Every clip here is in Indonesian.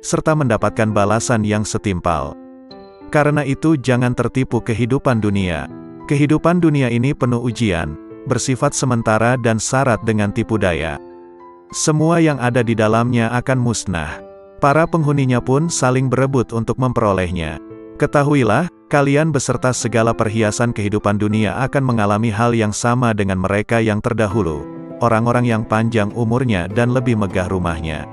serta mendapatkan balasan yang setimpal. Karena itu jangan tertipu kehidupan dunia. Kehidupan dunia ini penuh ujian, bersifat sementara dan syarat dengan tipu daya. Semua yang ada di dalamnya akan musnah. Para penghuninya pun saling berebut untuk memperolehnya. Ketahuilah, kalian beserta segala perhiasan kehidupan dunia akan mengalami hal yang sama dengan mereka yang terdahulu, orang-orang yang panjang umurnya dan lebih megah rumahnya.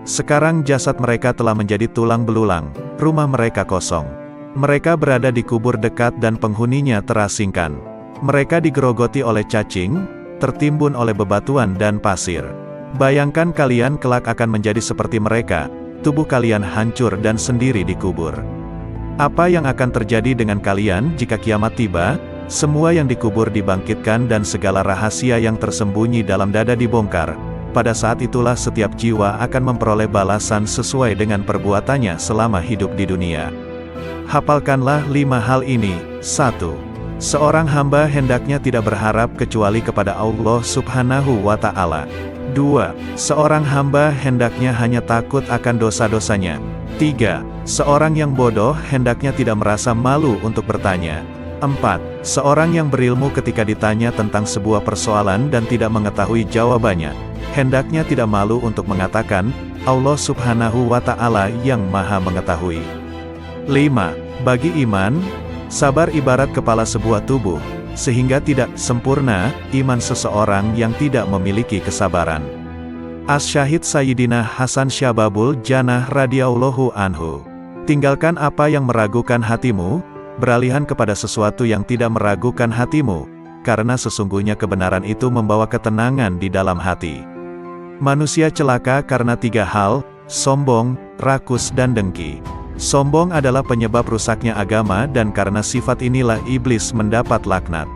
Sekarang jasad mereka telah menjadi tulang belulang, rumah mereka kosong. Mereka berada di kubur dekat dan penghuninya terasingkan. Mereka digerogoti oleh cacing, tertimbun oleh bebatuan dan pasir. Bayangkan kalian kelak akan menjadi seperti mereka, tubuh kalian hancur dan sendiri dikubur. Apa yang akan terjadi dengan kalian jika kiamat tiba? Semua yang dikubur dibangkitkan dan segala rahasia yang tersembunyi dalam dada dibongkar. Pada saat itulah setiap jiwa akan memperoleh balasan sesuai dengan perbuatannya selama hidup di dunia. Hafalkanlah 5 hal ini. 1. Seorang hamba hendaknya tidak berharap kecuali kepada Allah Subhanahu wa Ta'ala. 2. Seorang hamba hendaknya hanya takut akan dosa-dosanya. 3. Seorang yang bodoh hendaknya tidak merasa malu untuk bertanya. 4. Seorang yang berilmu ketika ditanya tentang sebuah persoalan dan tidak mengetahui jawabannya, hendaknya tidak malu untuk mengatakan, Allah Subhanahu wa Ta'ala yang Maha Mengetahui. 5. Bagi iman, sabar ibarat kepala sebuah tubuh, sehingga tidak sempurna iman seseorang yang tidak memiliki kesabaran. As-Syahid Sayyidina Hasan Syababul Jannah radhiyallahu anhu. Tinggalkan apa yang meragukan hatimu, beralihan kepada sesuatu yang tidak meragukan hatimu, karena sesungguhnya kebenaran itu membawa ketenangan di dalam hati. Manusia celaka karena 3 hal, sombong, rakus dan dengki. Sombong adalah penyebab rusaknya agama dan karena sifat inilah iblis mendapat laknat.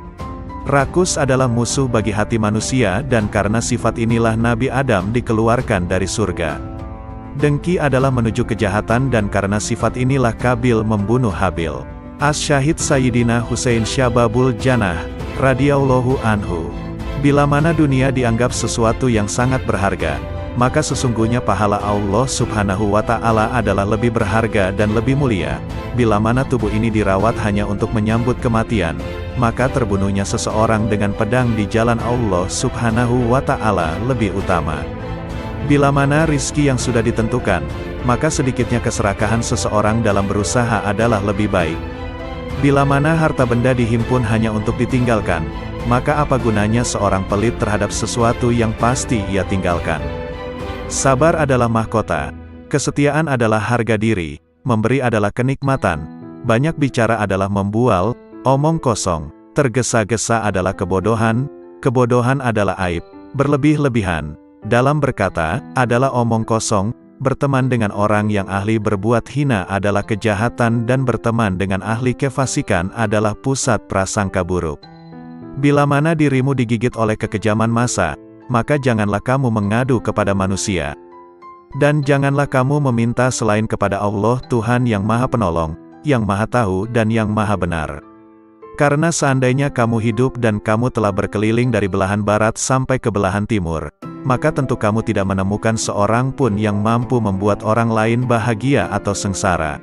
Rakus adalah musuh bagi hati manusia dan karena sifat inilah Nabi Adam dikeluarkan dari surga. Dengki adalah menuju kejahatan dan karena sifat inilah Kabil membunuh Habil. As-Syahid Sayyidina Husain Syababul Jannah radhiyallahu anhu. Bila mana dunia dianggap sesuatu yang sangat berharga, maka sesungguhnya pahala Allah Subhanahu wa Ta'ala adalah lebih berharga dan lebih mulia. Bila mana tubuh ini dirawat hanya untuk menyambut kematian, maka terbunuhnya seseorang dengan pedang di jalan Allah Subhanahu wa Ta'ala lebih utama. Bila mana rizki yang sudah ditentukan, maka sedikitnya keserakahan seseorang dalam berusaha adalah lebih baik. Bila mana harta benda dihimpun hanya untuk ditinggalkan, maka apa gunanya seorang pelit terhadap sesuatu yang pasti ia tinggalkan. Sabar adalah mahkota, kesetiaan adalah harga diri, memberi adalah kenikmatan, banyak bicara adalah membual, omong kosong, tergesa-gesa adalah kebodohan, kebodohan adalah aib, berlebih-lebihan, dalam berkata, adalah omong kosong, berteman dengan orang yang ahli berbuat hina adalah kejahatan dan berteman dengan ahli kefasikan adalah pusat prasangka buruk. Bila mana dirimu digigit oleh kekejaman massa, maka janganlah kamu mengadu kepada manusia. Dan janganlah kamu meminta selain kepada Allah Tuhan yang Maha Penolong, yang Maha Tahu dan yang Maha Benar. Karena seandainya kamu hidup dan kamu telah berkeliling dari belahan barat sampai ke belahan timur, maka tentu kamu tidak menemukan seorang pun yang mampu membuat orang lain bahagia atau sengsara.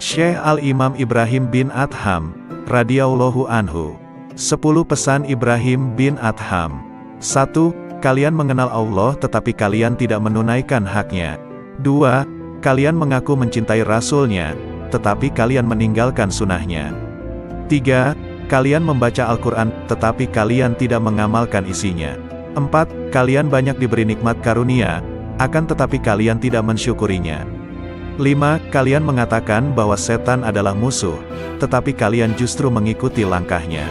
Syekh Al-Imam Ibrahim bin Adham radhiyallahu anhu. 10 pesan Ibrahim bin Adham. 1. Kalian mengenal Allah tetapi kalian tidak menunaikan haknya. 2. Kalian mengaku mencintai Rasul-Nya, tetapi kalian meninggalkan sunnahnya. 3. Kalian membaca Al-Quran, tetapi kalian tidak mengamalkan isinya. 4. Kalian banyak diberi nikmat karunia, akan tetapi kalian tidak mensyukurinya. 5. Kalian mengatakan bahwa setan adalah musuh, tetapi kalian justru mengikuti langkahnya.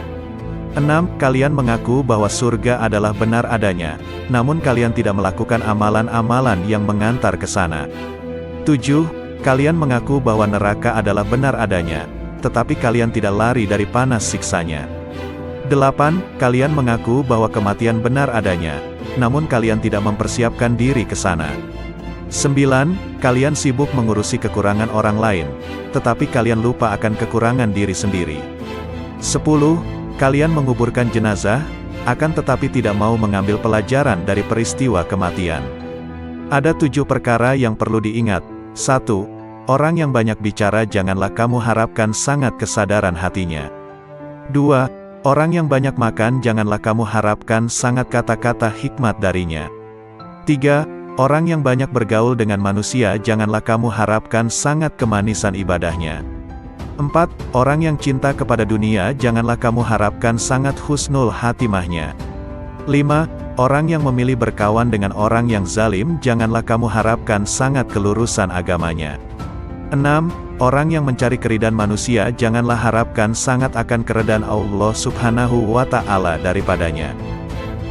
6. Kalian mengaku bahwa surga adalah benar adanya, namun kalian tidak melakukan amalan-amalan yang mengantar ke sana. 7. Kalian mengaku bahwa neraka adalah benar adanya, tetapi kalian tidak lari dari panas siksanya. 8. Kalian mengaku bahwa kematian benar adanya, namun kalian tidak mempersiapkan diri ke sana. 9. Kalian sibuk mengurusi kekurangan orang lain, tetapi kalian lupa akan kekurangan diri sendiri. 10. Kalian menguburkan jenazah, akan tetapi tidak mau mengambil pelajaran dari peristiwa kematian. Ada 7 perkara yang perlu diingat. 1. Orang yang banyak bicara janganlah kamu harapkan sangat kesadaran hatinya. 2. Orang yang banyak makan janganlah kamu harapkan sangat kata-kata hikmat darinya. 3. Orang yang banyak bergaul dengan manusia janganlah kamu harapkan sangat kemanisan ibadahnya. 4. Orang yang cinta kepada dunia janganlah kamu harapkan sangat husnul hatimahnya. 5. Orang yang memilih berkawan dengan orang yang zalim janganlah kamu harapkan sangat kelurusan agamanya. 6. Orang yang mencari keridhaan manusia janganlah harapkan sangat akan keridhaan Allah Subhanahu wa Ta'ala daripadanya.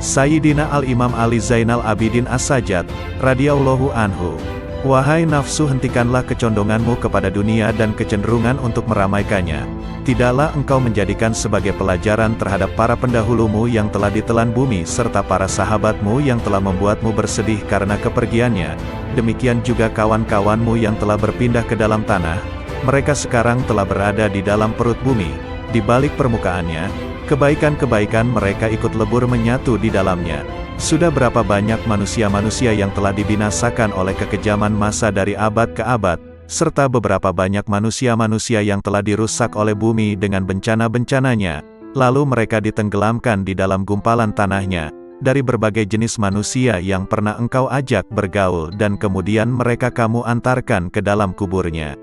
Sayyidina Al-Imam Ali Zainal Abidin As-Sajjad, radhiyallahu anhu. Wahai nafsu, hentikanlah kecondonganmu kepada dunia dan kecenderungan untuk meramaikannya. Tidaklah engkau menjadikan sebagai pelajaran terhadap para pendahulumu yang telah ditelan bumi serta para sahabatmu yang telah membuatmu bersedih karena kepergiannya. Demikian juga kawan-kawanmu yang telah berpindah ke dalam tanah. Mereka sekarang telah berada di dalam perut bumi, di balik permukaannya. Kebaikan-kebaikan mereka ikut lebur menyatu di dalamnya. Sudah berapa banyak manusia-manusia yang telah dibinasakan oleh kekejaman masa dari abad ke abad, serta beberapa banyak manusia-manusia yang telah dirusak oleh bumi dengan bencana-bencananya, lalu mereka ditenggelamkan di dalam gumpalan tanahnya, dari berbagai jenis manusia yang pernah engkau ajak bergaul dan kemudian mereka kamu antarkan ke dalam kuburnya.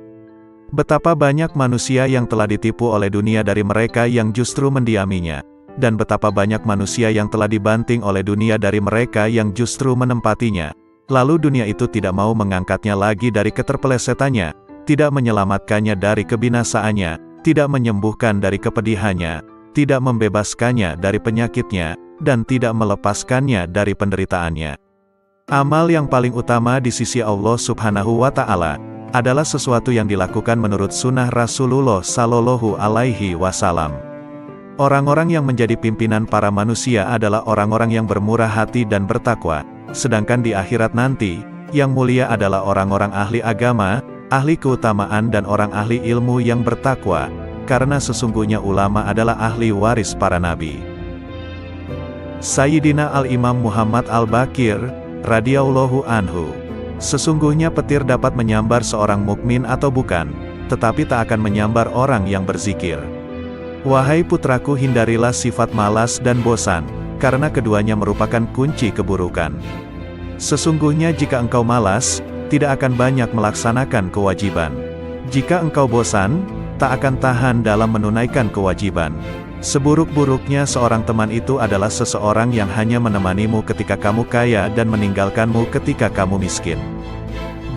Betapa banyak manusia yang telah ditipu oleh dunia dari mereka yang justru mendiaminya. Dan betapa banyak manusia yang telah dibanting oleh dunia dari mereka yang justru menempatinya. Lalu dunia itu tidak mau mengangkatnya lagi dari keterpelesetannya, tidak menyelamatkannya dari kebinasaannya, tidak menyembuhkan dari kepedihannya, tidak membebaskannya dari penyakitnya, dan tidak melepaskannya dari penderitaannya. Amal yang paling utama di sisi Allah Subhanahu wa Ta'ala adalah sesuatu yang dilakukan menurut sunnah Rasulullah Sallallahu Alaihi Wasallam. Orang-orang yang menjadi pimpinan para manusia adalah orang-orang yang bermurah hati dan bertakwa, sedangkan di akhirat nanti, yang mulia adalah orang-orang ahli agama, ahli keutamaan dan orang ahli ilmu yang bertakwa, karena sesungguhnya ulama adalah ahli waris para nabi. Sayyidina Al-Imam Muhammad Al-Baqir, radhiyallahu anhu. Sesungguhnya petir dapat menyambar seorang mukmin atau bukan, tetapi tak akan menyambar orang yang berzikir. Wahai putraku, hindarilah sifat malas dan bosan, karena keduanya merupakan kunci keburukan. Sesungguhnya jika engkau malas, tidak akan banyak melaksanakan kewajiban. Jika engkau bosan, tak akan tahan dalam menunaikan kewajiban. Seburuk-buruknya seorang teman itu adalah seseorang yang hanya menemanimu ketika kamu kaya dan meninggalkanmu ketika kamu miskin.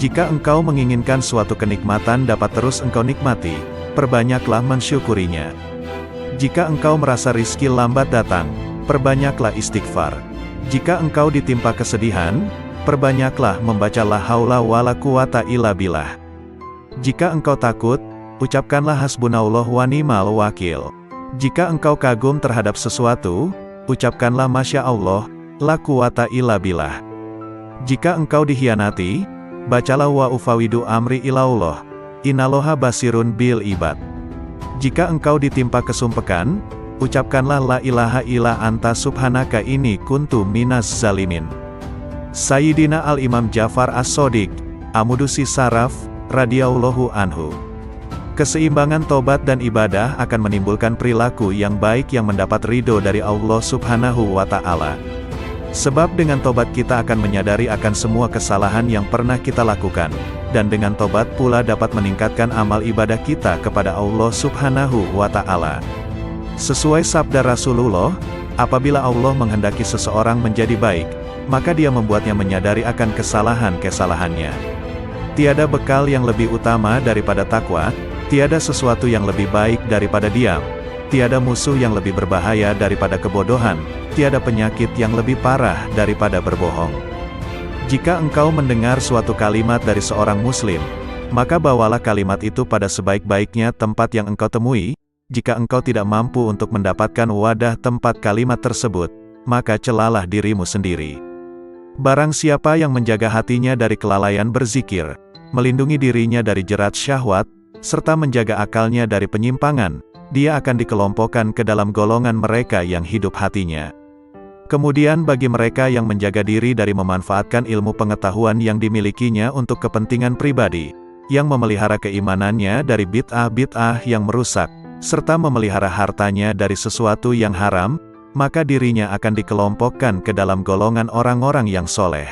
Jika engkau menginginkan suatu kenikmatan dapat terus engkau nikmati, perbanyaklah mensyukurinya. Jika engkau merasa rizki lambat datang, perbanyaklah istighfar. Jika engkau ditimpa kesedihan, perbanyaklah membaca la haula wala quwata illa billah. Jika engkau takut, ucapkanlah hasbunallah wa ni'mal wakil. Jika engkau kagum terhadap sesuatu, ucapkanlah masya Allah, la quwata illa billah. Jika engkau dikhianati, bacalah wa ufawidu amri ilallah, innallaha basirun bil ibad. Jika engkau ditimpa kesumpekan, ucapkanlah la ilaha illa anta subhanaka inni kuntu minas zalimin. Sayyidina Al-Imam Ja'far As-Shadiq, Amudusi Saraf, radhiyallahu anhu. Keseimbangan tobat dan ibadah akan menimbulkan perilaku yang baik yang mendapat ridho dari Allah Subhanahu wa Ta'ala. Sebab dengan tobat kita akan menyadari akan semua kesalahan yang pernah kita lakukan, dan dengan tobat pula dapat meningkatkan amal ibadah kita kepada Allah Subhanahu wa Ta'ala. Sesuai sabda Rasulullah, apabila Allah menghendaki seseorang menjadi baik, maka Dia membuatnya menyadari akan kesalahan-kesalahannya. Tiada bekal yang lebih utama daripada takwa, tiada sesuatu yang lebih baik daripada diam, tiada musuh yang lebih berbahaya daripada kebodohan, tiada penyakit yang lebih parah daripada berbohong. Jika engkau mendengar suatu kalimat dari seorang muslim, maka bawalah kalimat itu pada sebaik-baiknya tempat yang engkau temui. Jika engkau tidak mampu untuk mendapatkan wadah tempat kalimat tersebut, maka celalah dirimu sendiri. Barang siapa yang menjaga hatinya dari kelalaian berzikir, melindungi dirinya dari jerat syahwat, serta menjaga akalnya dari penyimpangan, dia akan dikelompokkan ke dalam golongan mereka yang hidup hatinya Kemudian bagi mereka yang menjaga diri dari memanfaatkan ilmu pengetahuan yang dimilikinya untuk kepentingan pribadi, yang memelihara keimanannya dari bid'ah-bid'ah yang merusak, serta memelihara hartanya dari sesuatu yang haram, maka dirinya akan dikelompokkan ke dalam golongan orang-orang yang soleh.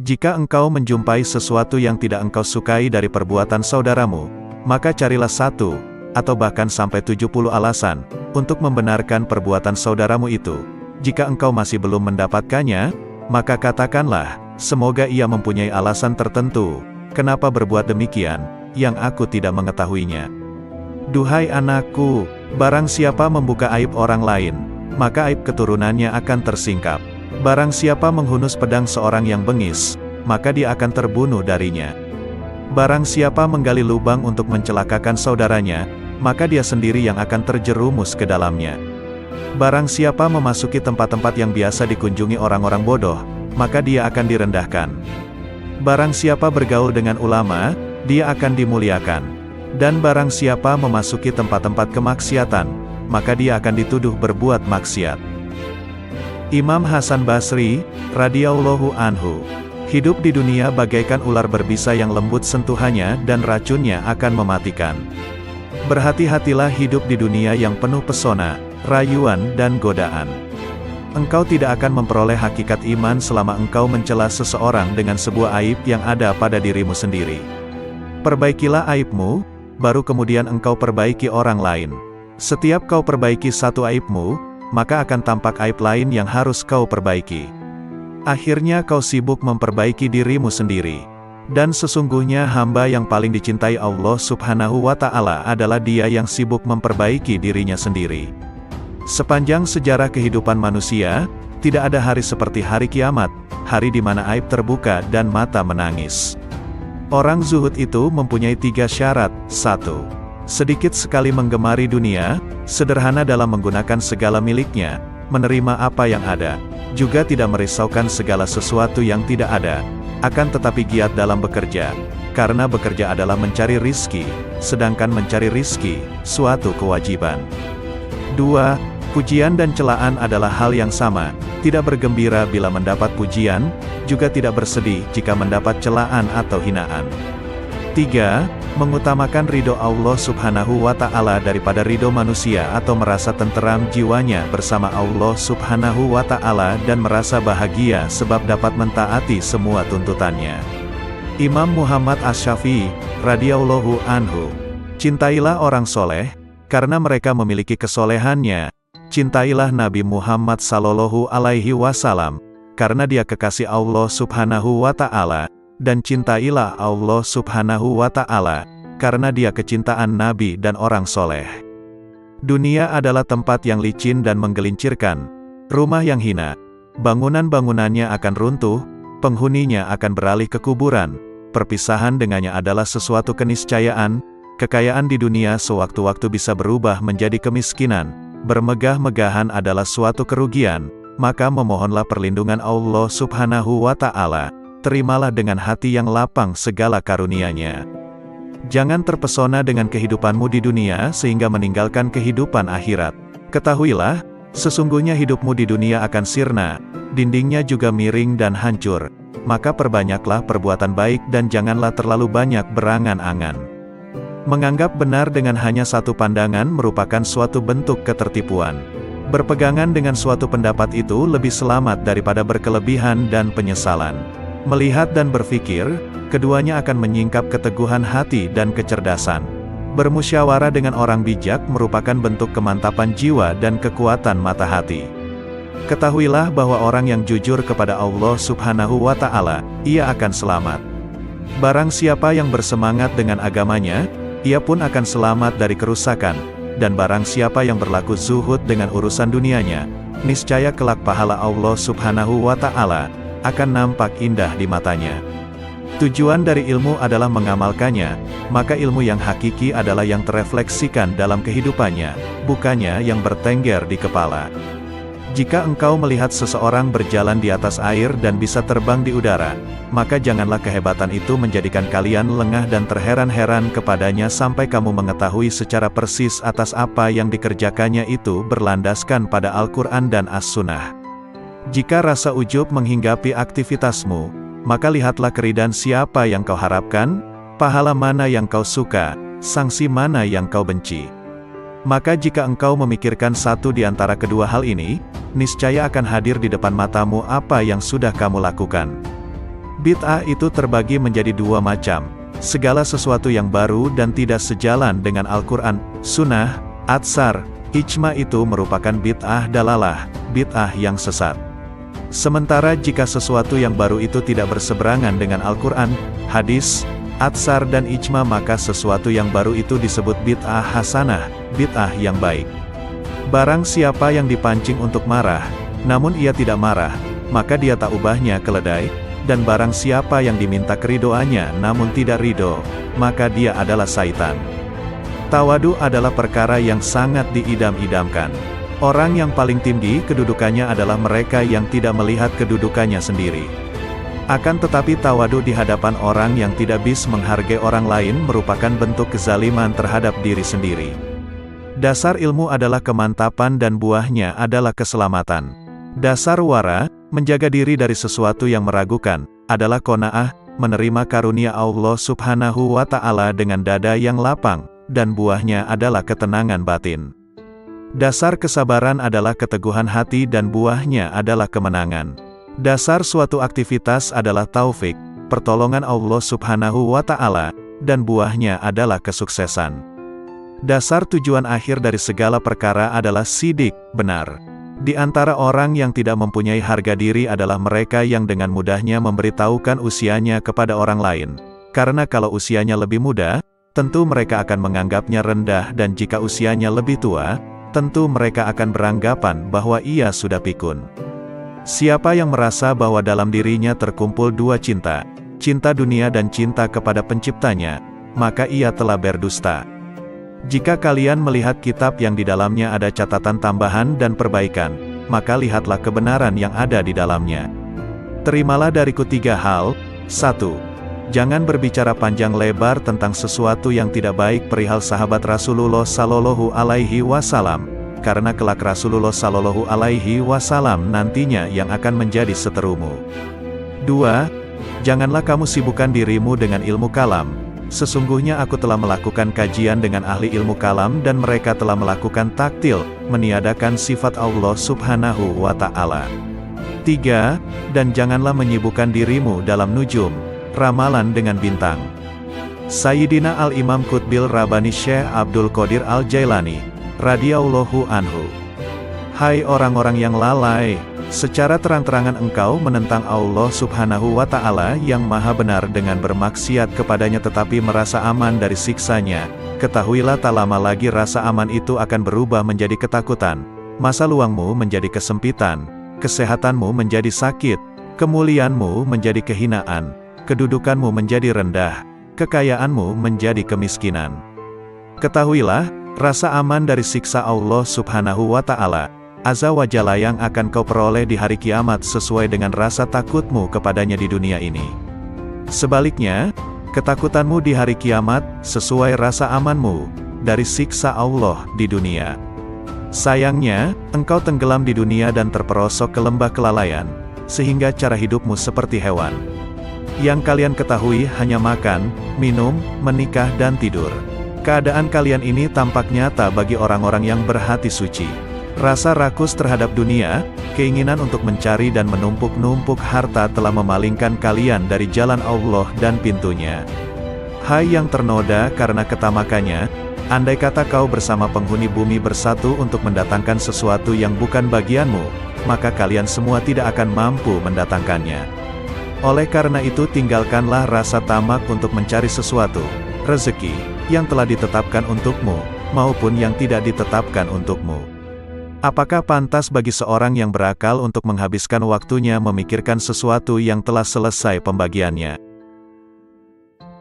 Jika engkau menjumpai sesuatu yang tidak engkau sukai dari perbuatan saudaramu, maka carilah satu, atau bahkan sampai 70 alasan, untuk membenarkan perbuatan saudaramu itu. Jika engkau masih belum mendapatkannya, maka katakanlah, semoga ia mempunyai alasan tertentu, kenapa berbuat demikian, yang aku tidak mengetahuinya. Duhai anakku, barang siapa membuka aib orang lain, maka aib keturunannya akan tersingkap. Barang siapa menghunus pedang seorang yang bengis, maka dia akan terbunuh darinya. Barang siapa menggali lubang untuk mencelakakan saudaranya, maka dia sendiri yang akan terjerumus ke dalamnya. Barang siapa memasuki tempat-tempat yang biasa dikunjungi orang-orang bodoh, maka dia akan direndahkan. Barang siapa bergaul dengan ulama, dia akan dimuliakan. Dan barang siapa memasuki tempat-tempat kemaksiatan, maka dia akan dituduh berbuat maksiat. Imam Hasan Basri, radhiyallahu anhu, hidup di dunia bagaikan ular berbisa yang lembut sentuhannya dan racunnya akan mematikan. Berhati-hatilah hidup di dunia yang penuh pesona, rayuan dan godaan. Engkau tidak akan memperoleh hakikat iman selama engkau mencela seseorang dengan sebuah aib yang ada pada dirimu sendiri. Perbaikilah aibmu, baru kemudian engkau perbaiki orang lain. Setiap kau perbaiki satu aibmu, maka akan tampak aib lain yang harus kau perbaiki. Akhirnya kau sibuk memperbaiki dirimu sendiri. Dan sesungguhnya hamba yang paling dicintai Allah Subhanahu wa Ta'ala adalah dia yang sibuk memperbaiki dirinya sendiri. Sepanjang sejarah kehidupan manusia, tidak ada hari seperti hari kiamat, hari di mana aib terbuka dan mata menangis. Orang zuhud itu mempunyai 3 syarat. 1. Sedikit sekali menggemari dunia, sederhana dalam menggunakan segala miliknya, menerima apa yang ada, juga tidak merisaukan segala sesuatu yang tidak ada, akan tetapi giat dalam bekerja, karena bekerja adalah mencari rizki, sedangkan mencari rizki, suatu kewajiban. 2. Pujian dan celaan adalah hal yang sama, tidak bergembira bila mendapat pujian, juga tidak bersedih jika mendapat celaan atau hinaan. 3. Mengutamakan ridho Allah Subhanahu wa Ta'ala daripada ridho manusia atau merasa tenteram jiwanya bersama Allah Subhanahu wa Ta'ala dan merasa bahagia sebab dapat mentaati semua tuntutannya. Imam Muhammad Asy-Syafi'i, radhiyallahu anhu, cintailah orang soleh, karena mereka memiliki kesolehannya. Cintailah Nabi Muhammad sallallahu alaihi wasallam, karena dia kekasih Allah Subhanahu wa Ta'ala. Dan cintailah Allah Subhanahu wa Ta'ala, karena dia kecintaan Nabi dan orang soleh. Dunia adalah tempat yang licin dan menggelincirkan, rumah yang hina, bangunan-bangunannya akan runtuh, penghuninya akan beralih ke kuburan, perpisahan dengannya adalah sesuatu keniscayaan, kekayaan di dunia sewaktu-waktu bisa berubah menjadi kemiskinan, bermegah-megahan adalah suatu kerugian, maka memohonlah perlindungan Allah Subhanahu wa Ta'ala. Terimalah dengan hati yang lapang segala karunia-Nya. Jangan terpesona dengan kehidupanmu di dunia sehingga meninggalkan kehidupan akhirat. Ketahuilah, sesungguhnya hidupmu di dunia akan sirna, dindingnya juga miring dan hancur. Maka perbanyaklah perbuatan baik dan janganlah terlalu banyak berangan-angan. Menganggap benar dengan hanya satu pandangan merupakan suatu bentuk ketertipuan. Berpegangan dengan suatu pendapat itu lebih selamat daripada berkelebihan dan penyesalan. Melihat dan berpikir, keduanya akan menyingkap keteguhan hati dan kecerdasan. Bermusyawarah dengan orang bijak merupakan bentuk kemantapan jiwa dan kekuatan mata hati. Ketahuilah bahwa orang yang jujur kepada Allah Subhanahu wa Ta'ala, ia akan selamat. Barang siapa yang bersemangat dengan agamanya, ia pun akan selamat dari kerusakan. Dan barang siapa yang berlaku zuhud dengan urusan dunianya, niscaya kelak pahala Allah Subhanahu wa Ta'ala akan nampak indah di matanya. Tujuan dari ilmu adalah mengamalkannya, maka ilmu yang hakiki adalah yang terefleksikan dalam kehidupannya, bukannya yang bertengger di kepala. Jika engkau melihat seseorang berjalan di atas air dan bisa terbang di udara, maka janganlah kehebatan itu menjadikan kalian lengah dan terheran-heran kepadanya sampai kamu mengetahui secara persis atas apa yang dikerjakannya itu berlandaskan pada Al-Quran dan As-Sunnah. Jika rasa ujub menghinggapi aktivitasmu, maka lihatlah keridhaan siapa yang kau harapkan, pahala mana yang kau suka, sanksi mana yang kau benci. Maka jika engkau memikirkan satu di antara kedua hal ini, niscaya akan hadir di depan matamu apa yang sudah kamu lakukan. Bid'ah itu terbagi menjadi dua macam, segala sesuatu yang baru dan tidak sejalan dengan Al-Quran, Sunnah, Atsar, Ijma itu merupakan bid'ah dalalah, bid'ah yang sesat. Sementara jika sesuatu yang baru itu tidak berseberangan dengan Al-Quran, hadis, Atsar dan Ijma maka sesuatu yang baru itu disebut bid'ah hasanah, bid'ah yang baik. Barang siapa yang dipancing untuk marah, namun ia tidak marah, maka dia tak ubahnya keledai, dan barang siapa yang diminta keridoannya namun tidak ridho, maka dia adalah syaitan. Tawadu adalah perkara yang sangat diidam-idamkan. Orang yang paling tinggi kedudukannya adalah mereka yang tidak melihat kedudukannya sendiri. Akan tetapi tawadu di hadapan orang yang tidak bisa menghargai orang lain merupakan bentuk kezaliman terhadap diri sendiri. Dasar ilmu adalah kemantapan dan buahnya adalah keselamatan. Dasar wara, menjaga diri dari sesuatu yang meragukan, adalah qanaah, menerima karunia Allah Subhanahu wa Ta'ala dengan dada yang lapang, dan buahnya adalah ketenangan batin. Dasar kesabaran adalah keteguhan hati dan buahnya adalah kemenangan. Dasar suatu aktivitas adalah taufik, pertolongan Allah Subhanahu wa Ta'ala, dan buahnya adalah kesuksesan. Dasar tujuan akhir dari segala perkara adalah sidik, benar. Di antara orang yang tidak mempunyai harga diri adalah mereka yang dengan mudahnya memberitahukan usianya kepada orang lain. Karena kalau usianya lebih muda, tentu mereka akan menganggapnya rendah, dan jika usianya lebih tua, tentu mereka akan beranggapan bahwa ia sudah pikun. Siapa yang merasa bahwa dalam dirinya terkumpul dua cinta, cinta dunia dan cinta kepada penciptanya, maka ia telah berdusta. Jika kalian melihat kitab yang di dalamnya ada catatan tambahan dan perbaikan, maka lihatlah kebenaran yang ada di dalamnya. Terimalah dariku 3 hal. 1. Jangan berbicara panjang lebar tentang sesuatu yang tidak baik perihal sahabat Rasulullah Sallallahu Alaihi Wasallam, karena kelak Rasulullah Sallallahu Alaihi Wasallam nantinya yang akan menjadi seterumu. 2. Janganlah kamu sibukkan dirimu dengan ilmu kalam. Sesungguhnya aku telah melakukan kajian dengan ahli ilmu kalam dan mereka telah melakukan taktil, meniadakan sifat Allah Subhanahu wa Ta'ala. 3. Dan janganlah menyibukkan dirimu dalam nujum, ramalan dengan bintang. Sayyidina Al-Imam Qutbil Rabbani Syekh Abdul Qadir Al-Jailani, radhiyallahu anhu. Hai orang-orang yang lalai, secara terang-terangan engkau menentang Allah Subhanahu wa Ta'ala yang maha benar dengan bermaksiat kepadanya tetapi merasa aman dari siksanya. Ketahuilah tak lama lagi rasa aman itu akan berubah menjadi ketakutan, masa luangmu menjadi kesempitan, kesehatanmu menjadi sakit, kemuliaanmu menjadi kehinaan, kedudukanmu menjadi rendah, kekayaanmu menjadi kemiskinan. Ketahuilah, rasa aman dari siksa Allah Subhanahu wa Ta'ala Azza wa Jalla yang akan kau peroleh di hari kiamat sesuai dengan rasa takutmu kepadanya di dunia ini. Sebaliknya, ketakutanmu di hari kiamat sesuai rasa amanmu dari siksa Allah di dunia. Sayangnya, engkau tenggelam di dunia dan terperosok ke lembah kelalaian, sehingga cara hidupmu seperti hewan. Yang kalian ketahui hanya makan, minum, menikah dan tidur. Keadaan kalian ini tampak nyata bagi orang-orang yang berhati suci. Rasa rakus terhadap dunia, keinginan untuk mencari dan menumpuk-numpuk harta telah memalingkan kalian dari jalan Allah dan pintunya. Hai yang ternoda karena ketamakannya, andai kata kau bersama penghuni bumi bersatu untuk mendatangkan sesuatu yang bukan bagianmu, maka kalian semua tidak akan mampu mendatangkannya. Oleh karena itu tinggalkanlah rasa tamak untuk mencari sesuatu, rezeki, yang telah ditetapkan untukmu, maupun yang tidak ditetapkan untukmu. Apakah pantas bagi seorang yang berakal untuk menghabiskan waktunya memikirkan sesuatu yang telah selesai pembagiannya?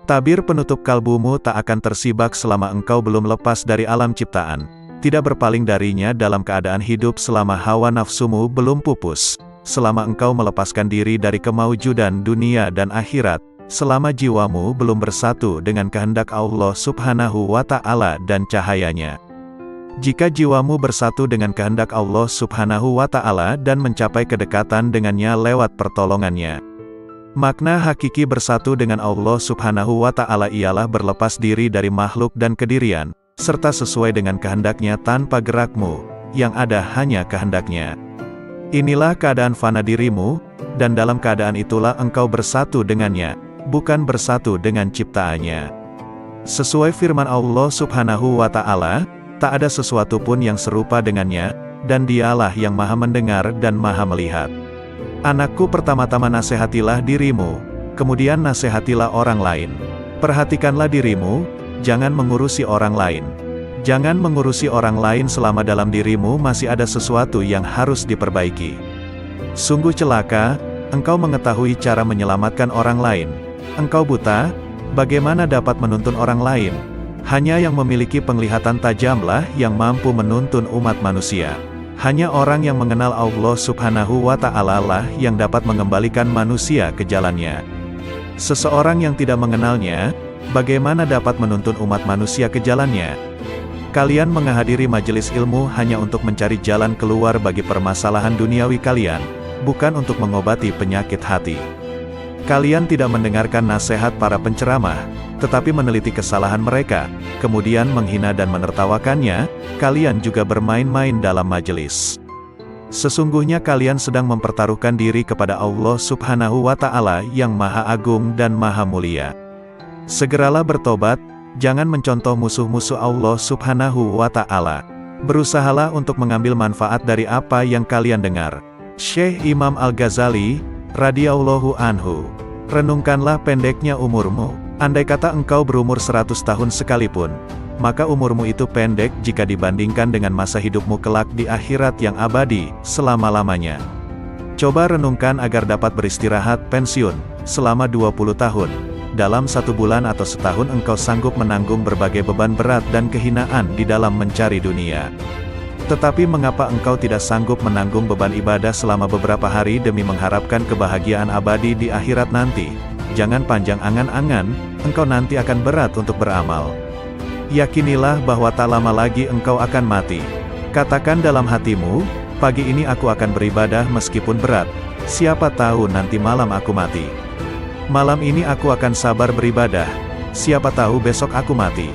Tabir penutup kalbumu tak akan tersibak selama engkau belum lepas dari alam ciptaan, tidak berpaling darinya dalam keadaan hidup selama hawa nafsumu belum pupus, selama engkau melepaskan diri dari kemaujudan dunia dan akhirat, selama jiwamu belum bersatu dengan kehendak Allah Subhanahu wa Ta'ala dan cahayanya. Jika jiwamu bersatu dengan kehendak Allah Subhanahu wa Ta'ala dan mencapai kedekatan dengannya lewat pertolongannya. Makna hakiki bersatu dengan Allah Subhanahu wa Ta'ala ialah berlepas diri dari makhluk dan kedirian, serta sesuai dengan kehendaknya tanpa gerakmu, yang ada hanya kehendaknya. Inilah keadaan fana dirimu, dan dalam keadaan itulah engkau bersatu dengannya, bukan bersatu dengan ciptaannya. Sesuai firman Allah Subhanahu wa Ta'ala, tak ada sesuatu pun yang serupa dengannya, dan dialah yang maha mendengar dan maha melihat. Anakku, pertama-tama nasihatilah dirimu, kemudian nasihatilah orang lain. Perhatikanlah dirimu, jangan mengurusi orang lain. Jangan mengurusi orang lain selama dalam dirimu masih ada sesuatu yang harus diperbaiki. Sungguh celaka, engkau mengetahui cara menyelamatkan orang lain. Engkau buta, bagaimana dapat menuntun orang lain? Hanya yang memiliki penglihatan tajamlah yang mampu menuntun umat manusia. Hanya orang yang mengenal Allah Subhanahu wa Ta'ala lah yang dapat mengembalikan manusia ke jalannya. Seseorang yang tidak mengenalnya, bagaimana dapat menuntun umat manusia ke jalannya? Kalian menghadiri majelis ilmu hanya untuk mencari jalan keluar bagi permasalahan duniawi kalian, bukan untuk mengobati penyakit hati. Kalian tidak mendengarkan nasihat para penceramah, tetapi meneliti kesalahan mereka, kemudian menghina dan menertawakannya. Kalian juga bermain-main dalam majelis. Sesungguhnya kalian sedang mempertaruhkan diri kepada Allah Subhanahu wa Ta'ala yang Maha Agung dan Maha Mulia. Segeralah bertobat, jangan mencontoh musuh-musuh Allah Subhanahu wa Ta'ala. Berusahalah untuk mengambil manfaat dari apa yang kalian dengar. Syekh Imam Al-Ghazali radhiyallahu anhu. Renungkanlah pendeknya umurmu. Andai kata engkau berumur 100 tahun sekalipun, maka umurmu itu pendek jika dibandingkan dengan masa hidupmu kelak di akhirat yang abadi, selama-lamanya. Coba renungkan agar dapat beristirahat pensiun selama 20 tahun. Dalam 1 bulan atau setahun engkau sanggup menanggung berbagai beban berat dan kehinaan di dalam mencari dunia. Tetapi mengapa engkau tidak sanggup menanggung beban ibadah selama beberapa hari demi mengharapkan kebahagiaan abadi di akhirat nanti? Jangan panjang angan-angan, engkau nanti akan berat untuk beramal. Yakinilah bahwa tak lama lagi engkau akan mati. Katakan dalam hatimu, pagi ini aku akan beribadah meskipun berat. Siapa tahu nanti malam aku mati. Malam ini aku akan sabar beribadah. Siapa tahu besok aku mati.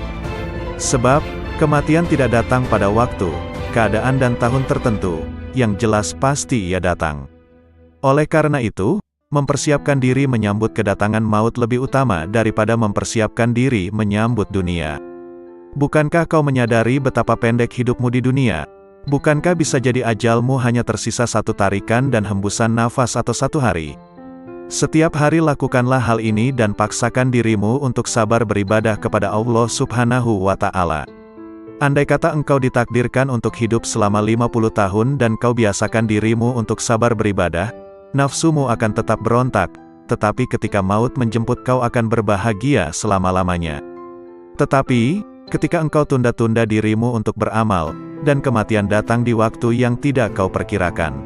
Sebab, kematian tidak datang pada waktu, keadaan dan tahun tertentu, yang jelas pasti ia datang. Oleh karena itu, mempersiapkan diri menyambut kedatangan maut lebih utama daripada mempersiapkan diri menyambut dunia. Bukankah kau menyadari betapa pendek hidupmu di dunia? Bukankah bisa jadi ajalmu hanya tersisa 1 tarikan dan hembusan nafas atau 1 hari? Setiap hari lakukanlah hal ini dan paksakan dirimu untuk sabar beribadah kepada Allah Subhanahu wa Ta'ala. Andai kata engkau ditakdirkan untuk hidup selama 50 tahun dan kau biasakan dirimu untuk sabar beribadah, nafsumu akan tetap berontak, tetapi ketika maut menjemput kau akan berbahagia selama-lamanya. Tetapi, ketika engkau tunda-tunda dirimu untuk beramal, dan kematian datang di waktu yang tidak kau perkirakan.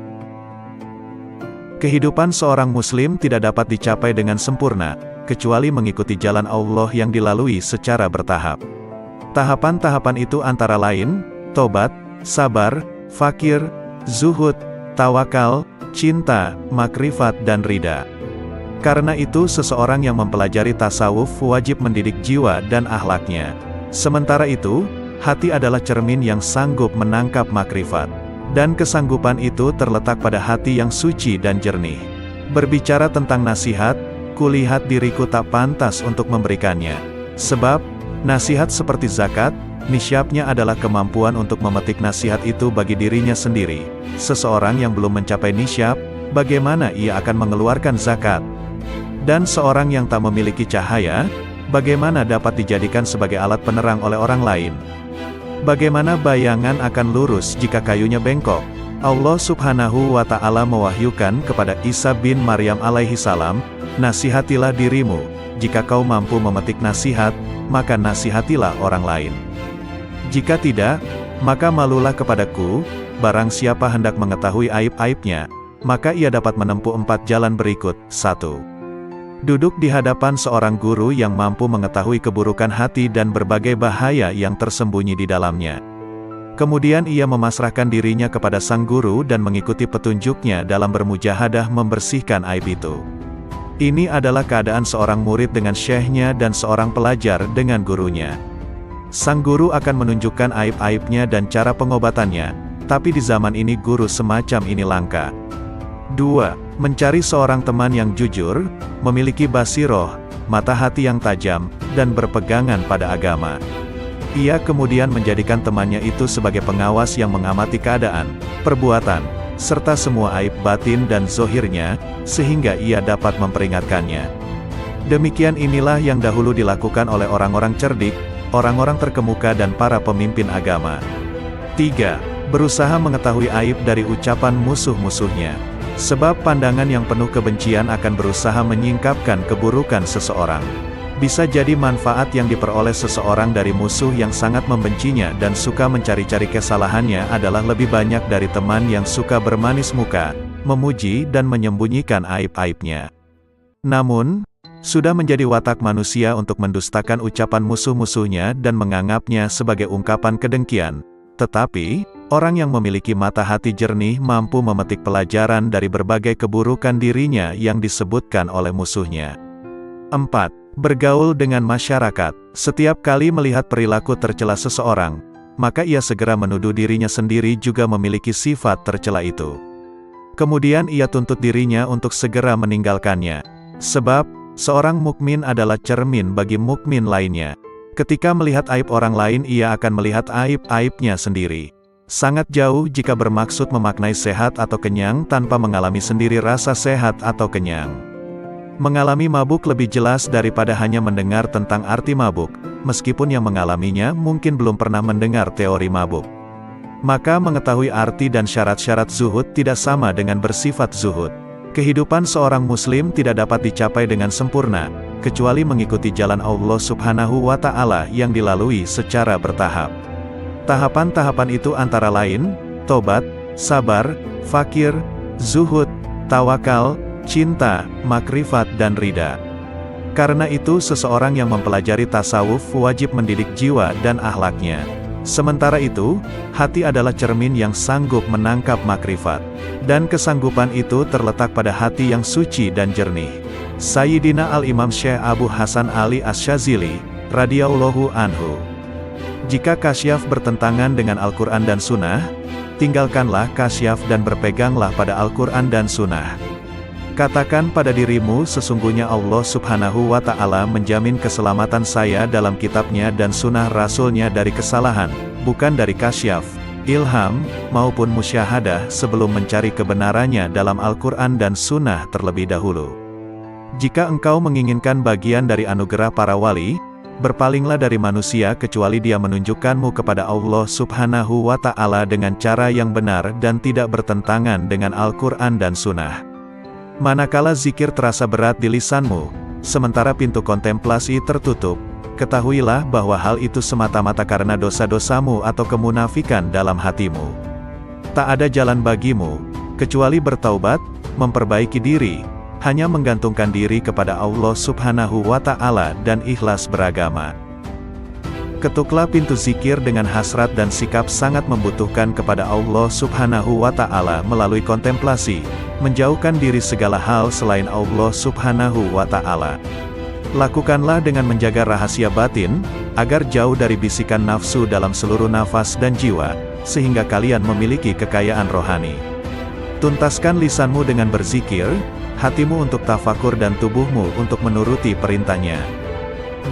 Kehidupan seorang muslim tidak dapat dicapai dengan sempurna, kecuali mengikuti jalan Allah yang dilalui secara bertahap. Tahapan-tahapan itu antara lain, tobat, sabar, fakir, zuhud, tawakal, cinta, makrifat dan ridha. Karena itu seseorang yang mempelajari tasawuf wajib mendidik jiwa dan akhlaknya. Sementara itu, hati adalah cermin yang sanggup menangkap makrifat. Dan kesanggupan itu terletak pada hati yang suci dan jernih. Berbicara tentang nasihat, kulihat diriku tak pantas untuk memberikannya. Sebab, nasihat seperti zakat, nisyabnya adalah kemampuan untuk memetik nasihat itu bagi dirinya sendiri. Seseorang yang belum mencapai nisyab, bagaimana ia akan mengeluarkan zakat? Dan seorang yang tak memiliki cahaya, bagaimana dapat dijadikan sebagai alat penerang oleh orang lain? Bagaimana bayangan akan lurus jika kayunya bengkok? Allah Subhanahu wa Ta'ala mewahyukan kepada Isa bin Maryam alaihi salam, nasihatilah dirimu, jika kau mampu memetik nasihat, maka nasihatilah orang lain. Jika tidak, maka malulah kepadaku, barang siapa hendak mengetahui aib-aibnya, maka ia dapat menempuh 4 jalan berikut. 1. Duduk di hadapan seorang guru yang mampu mengetahui keburukan hati dan berbagai bahaya yang tersembunyi di dalamnya. Kemudian ia memasrahkan dirinya kepada sang guru dan mengikuti petunjuknya dalam bermujahadah membersihkan aib itu. Ini adalah keadaan seorang murid dengan syekhnya dan seorang pelajar dengan gurunya. Sang guru akan menunjukkan aib-aibnya dan cara pengobatannya, tapi di zaman ini guru semacam ini langka. 2. Mencari seorang teman yang jujur, memiliki basiroh, mata hati yang tajam, dan berpegangan pada agama. Ia kemudian menjadikan temannya itu sebagai pengawas yang mengamati keadaan, perbuatan, serta semua aib batin dan zohirnya, sehingga ia dapat memperingatkannya. Demikian inilah yang dahulu dilakukan oleh orang-orang cerdik, orang-orang terkemuka dan para pemimpin agama. 3. Berusaha mengetahui aib dari ucapan musuh-musuhnya. Sebab pandangan yang penuh kebencian akan berusaha menyingkapkan keburukan seseorang. Bisa jadi manfaat yang diperoleh seseorang dari musuh yang sangat membencinya dan suka mencari-cari kesalahannya adalah lebih banyak dari teman yang suka bermanis muka, memuji dan menyembunyikan aib-aibnya. Namun, sudah menjadi watak manusia untuk mendustakan ucapan musuh-musuhnya dan menganggapnya sebagai ungkapan kedengkian. Tetapi, orang yang memiliki mata hati jernih mampu memetik pelajaran dari berbagai keburukan dirinya yang disebutkan oleh musuhnya. 4. Bergaul dengan masyarakat. Setiap kali melihat perilaku tercela seseorang, maka ia segera menuduh dirinya sendiri juga memiliki sifat tercela itu. Kemudian ia tuntut dirinya untuk segera meninggalkannya. Sebab, seorang mukmin adalah cermin bagi mukmin lainnya. Ketika melihat aib orang lain ia akan melihat aib-aibnya sendiri. Sangat jauh jika bermaksud memaknai sehat atau kenyang tanpa mengalami sendiri rasa sehat atau kenyang. Mengalami mabuk lebih jelas daripada hanya mendengar tentang arti mabuk, meskipun yang mengalaminya mungkin belum pernah mendengar teori mabuk. Maka mengetahui arti dan syarat-syarat zuhud tidak sama dengan bersifat zuhud. Kehidupan seorang muslim tidak dapat dicapai dengan sempurna, kecuali mengikuti jalan Allah Subhanahu wa Ta'ala yang dilalui secara bertahap. Tahapan-tahapan itu antara lain, tobat, sabar, fakir, zuhud, tawakal, cinta, makrifat dan ridha. Karena itu seseorang yang mempelajari tasawuf wajib mendidik jiwa dan akhlaknya. Sementara itu, hati adalah cermin yang sanggup menangkap makrifat. Dan kesanggupan itu terletak pada hati yang suci dan jernih. Sayyidina Al-Imam Syekh Abu Hasan Ali Asy-Syadzili, radhiyallahu anhu. Jika kasyaf bertentangan dengan Al-Quran dan Sunnah, tinggalkanlah kasyaf dan berpeganglah pada Al-Quran dan Sunnah. Katakan pada dirimu sesungguhnya Allah Subhanahu wa Ta'ala menjamin keselamatan saya dalam kitabnya dan sunnah Rasulnya dari kesalahan, bukan dari kasyaf, ilham, maupun musyahadah sebelum mencari kebenarannya dalam Al-Quran dan Sunnah terlebih dahulu. Jika engkau menginginkan bagian dari anugerah para wali, berpalinglah dari manusia kecuali dia menunjukkanmu kepada Allah Subhanahu wa Ta'ala dengan cara yang benar dan tidak bertentangan dengan Al-Quran dan Sunnah. Manakala zikir terasa berat di lisanmu, sementara pintu kontemplasi tertutup, ketahuilah bahwa hal itu semata-mata karena dosa-dosamu atau kemunafikan dalam hatimu. Tak ada jalan bagimu, kecuali bertaubat, memperbaiki diri, hanya menggantungkan diri kepada Allah Subhanahu wa Ta'ala dan ikhlas beragama. Ketuklah pintu zikir dengan hasrat dan sikap sangat membutuhkan kepada Allah Subhanahu wa Ta'ala melalui kontemplasi, menjauhkan diri segala hal selain Allah Subhanahu wa Ta'ala. Lakukanlah dengan menjaga rahasia batin, agar jauh dari bisikan nafsu dalam seluruh nafas dan jiwa, sehingga kalian memiliki kekayaan rohani. Tuntaskan lisanmu dengan berzikir, hatimu untuk tafakur dan tubuhmu untuk menuruti perintahnya.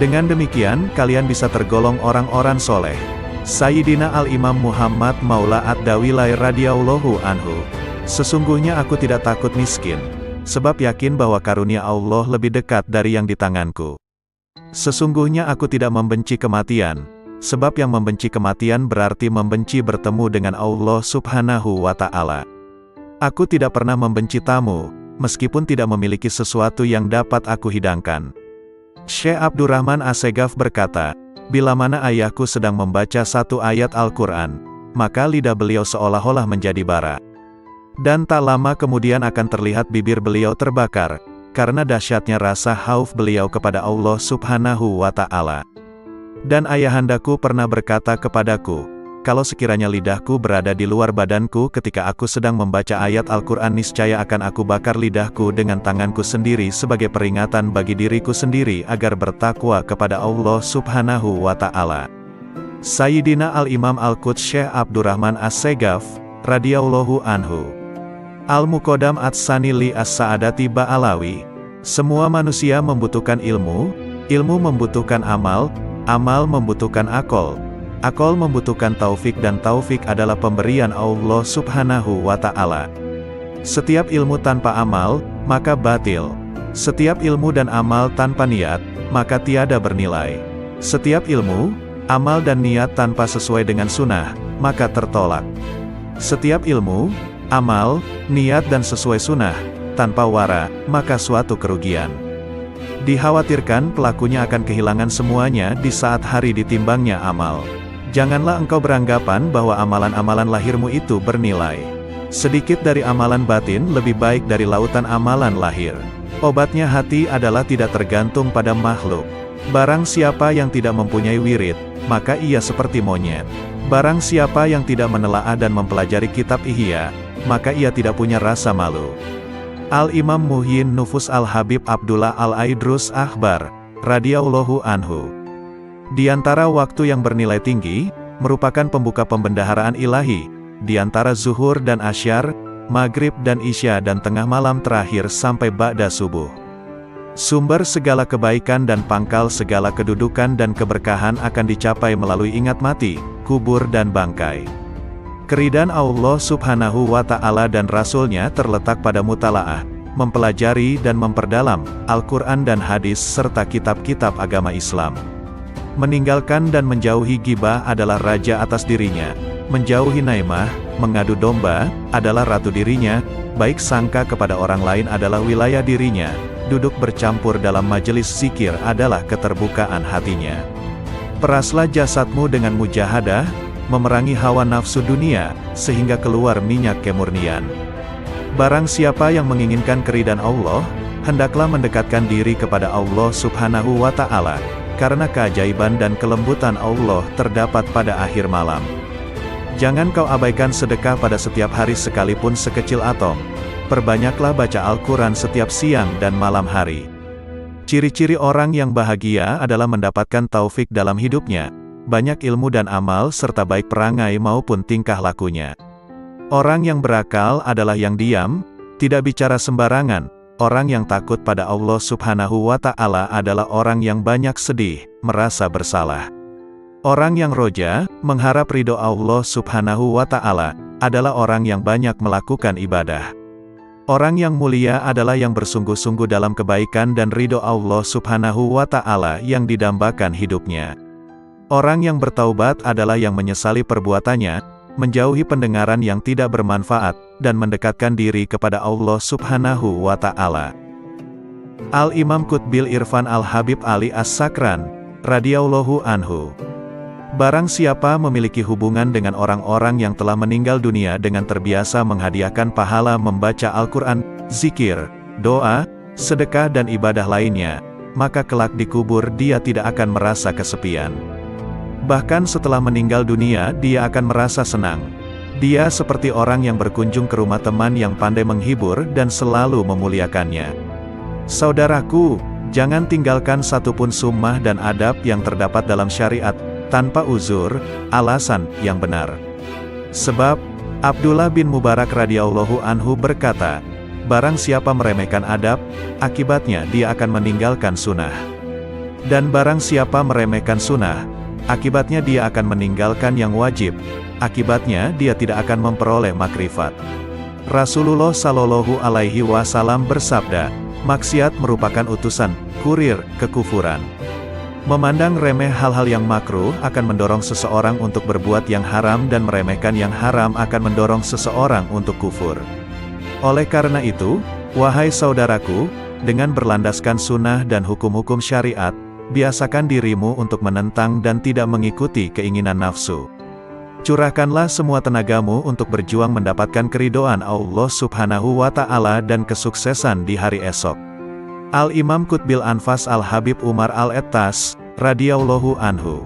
Dengan demikian, kalian bisa tergolong orang-orang soleh. Sayyidina Al-Imam Muhammad Maula Ad-Dawilai radhiyallahu anhu. Sesungguhnya aku tidak takut miskin, sebab yakin bahwa karunia Allah lebih dekat dari yang di tanganku. Sesungguhnya aku tidak membenci kematian, sebab yang membenci kematian berarti membenci bertemu dengan Allah Subhanahu wa Ta'ala. Aku tidak pernah membenci tamu, meskipun tidak memiliki sesuatu yang dapat aku hidangkan. Syekh Abdurrahman Assegaf berkata, bila mana ayahku sedang membaca satu ayat Al-Quran, maka lidah beliau seolah-olah menjadi bara. Dan tak lama kemudian akan terlihat bibir beliau terbakar, karena dahsyatnya rasa khauf beliau kepada Allah Subhanahu wa Ta'ala. Dan ayahandaku pernah berkata kepadaku, kalau sekiranya lidahku berada di luar badanku ketika aku sedang membaca ayat Al-Quran, niscaya akan aku bakar lidahku dengan tanganku sendiri sebagai peringatan bagi diriku sendiri agar bertakwa kepada Allah Subhanahu wa Ta'ala. Sayyidina Al-Imam Al-Quds Syekh Abdurrahman As-Segaf, radhiyallahu anhu. Al-Muqaddam Ats-Tsani li As-Sa'adati Ba'alawi. Semua manusia membutuhkan ilmu, ilmu membutuhkan amal, amal membutuhkan akal, akal membutuhkan taufik, dan taufik adalah pemberian Allah Subhanahu wa Ta'ala. Setiap ilmu tanpa amal, maka batil. Setiap ilmu dan amal tanpa niat, maka tiada bernilai. Setiap ilmu, amal dan niat tanpa sesuai dengan sunnah, maka tertolak. Setiap ilmu, amal, niat dan sesuai sunnah, tanpa wara, maka suatu kerugian. Dikhawatirkan pelakunya akan kehilangan semuanya di saat hari ditimbangnya amal. Janganlah engkau beranggapan bahwa amalan-amalan lahirmu itu bernilai. Sedikit dari amalan batin lebih baik dari lautan amalan lahir. Obatnya hati adalah tidak tergantung pada makhluk. Barang siapa yang tidak mempunyai wirid, maka ia seperti monyet. Barang siapa yang tidak menelaah dan mempelajari kitab Ihya, maka ia tidak punya rasa malu. Al-Imam Muhyin Nufus Al-Habib Abdullah Al-Aidrus Akhbar, radhiyallahu anhu. Di antara waktu yang bernilai tinggi, merupakan pembuka pembendaharaan ilahi, di antara zuhur dan asyar, maghrib dan isya, dan tengah malam terakhir sampai ba'da subuh. Sumber segala kebaikan dan pangkal segala kedudukan dan keberkahan akan dicapai melalui ingat mati, kubur dan bangkai. Keridhaan Allah Subhanahu wa Ta'ala dan Rasul-Nya terletak pada mutalaah, mempelajari dan memperdalam Al-Quran dan hadis serta kitab-kitab agama Islam. Meninggalkan dan menjauhi ghibah adalah raja atas dirinya. Menjauhi naimah, mengadu domba, adalah ratu dirinya. Baik sangka kepada orang lain adalah wilayah dirinya. Duduk bercampur dalam majelis zikir adalah keterbukaan hatinya. Peraslah jasadmu dengan mujahadah, memerangi hawa nafsu dunia, sehingga keluar minyak kemurnian. Barang siapa yang menginginkan keridhaan Allah, hendaklah mendekatkan diri kepada Allah Subhanahu wa Ta'ala. Karena keajaiban dan kelembutan Allah terdapat pada akhir malam. Jangan kau abaikan sedekah pada setiap hari sekalipun sekecil atom. Perbanyaklah baca Al-Quran setiap siang dan malam hari. Ciri-ciri orang yang bahagia adalah mendapatkan taufik dalam hidupnya, banyak ilmu dan amal serta baik perangai maupun tingkah lakunya. Orang yang berakal adalah yang diam, tidak bicara sembarangan. Orang yang takut pada Allah Subhanahu wa Ta'ala adalah orang yang banyak sedih, merasa bersalah. Orang yang roja, mengharap ridho Allah Subhanahu wa Ta'ala, adalah orang yang banyak melakukan ibadah. Orang yang mulia adalah yang bersungguh-sungguh dalam kebaikan dan ridho Allah Subhanahu wa Ta'ala yang didambakan hidupnya. Orang yang bertaubat adalah yang menyesali perbuatannya, menjauhi pendengaran yang tidak bermanfaat, dan mendekatkan diri kepada Allah Subhanahu wa Ta'ala. Al-Imam Qutbil Irfan Al-Habib Ali As-Sakran, radhiyallahu anhu. Barang siapa memiliki hubungan dengan orang-orang yang telah meninggal dunia dengan terbiasa menghadiahkan pahala membaca Al-Quran, zikir, doa, sedekah dan ibadah lainnya, maka kelak di kubur dia tidak akan merasa kesepian. Bahkan setelah meninggal dunia dia akan merasa senang. Dia seperti orang yang berkunjung ke rumah teman yang pandai menghibur dan selalu memuliakannya. Saudaraku, jangan tinggalkan satupun sunnah dan adab yang terdapat dalam syariat, tanpa uzur, alasan yang benar. Sebab, Abdullah bin Mubarak radhiyallahu anhu berkata, barang siapa meremehkan adab, akibatnya dia akan meninggalkan sunnah. Dan barang siapa meremehkan sunnah, akibatnya dia akan meninggalkan yang wajib, akibatnya dia tidak akan memperoleh makrifat. Rasulullah Shallallahu Alaihi Wasallam bersabda, maksiat merupakan utusan, kurir, kekufuran. Memandang remeh hal-hal yang makruh akan mendorong seseorang untuk berbuat yang haram dan meremehkan yang haram akan mendorong seseorang untuk kufur. Oleh karena itu, wahai saudaraku, dengan berlandaskan sunnah dan hukum-hukum syariat, biasakan dirimu untuk menentang dan tidak mengikuti keinginan nafsu. Curahkanlah semua tenagamu untuk berjuang mendapatkan keridhaan Allah Subhanahu wa Ta'ala dan kesuksesan di hari esok. Al-Imam Qutbil Anfas Al-Habib Umar Al-Ettas, radhiyallahu anhu.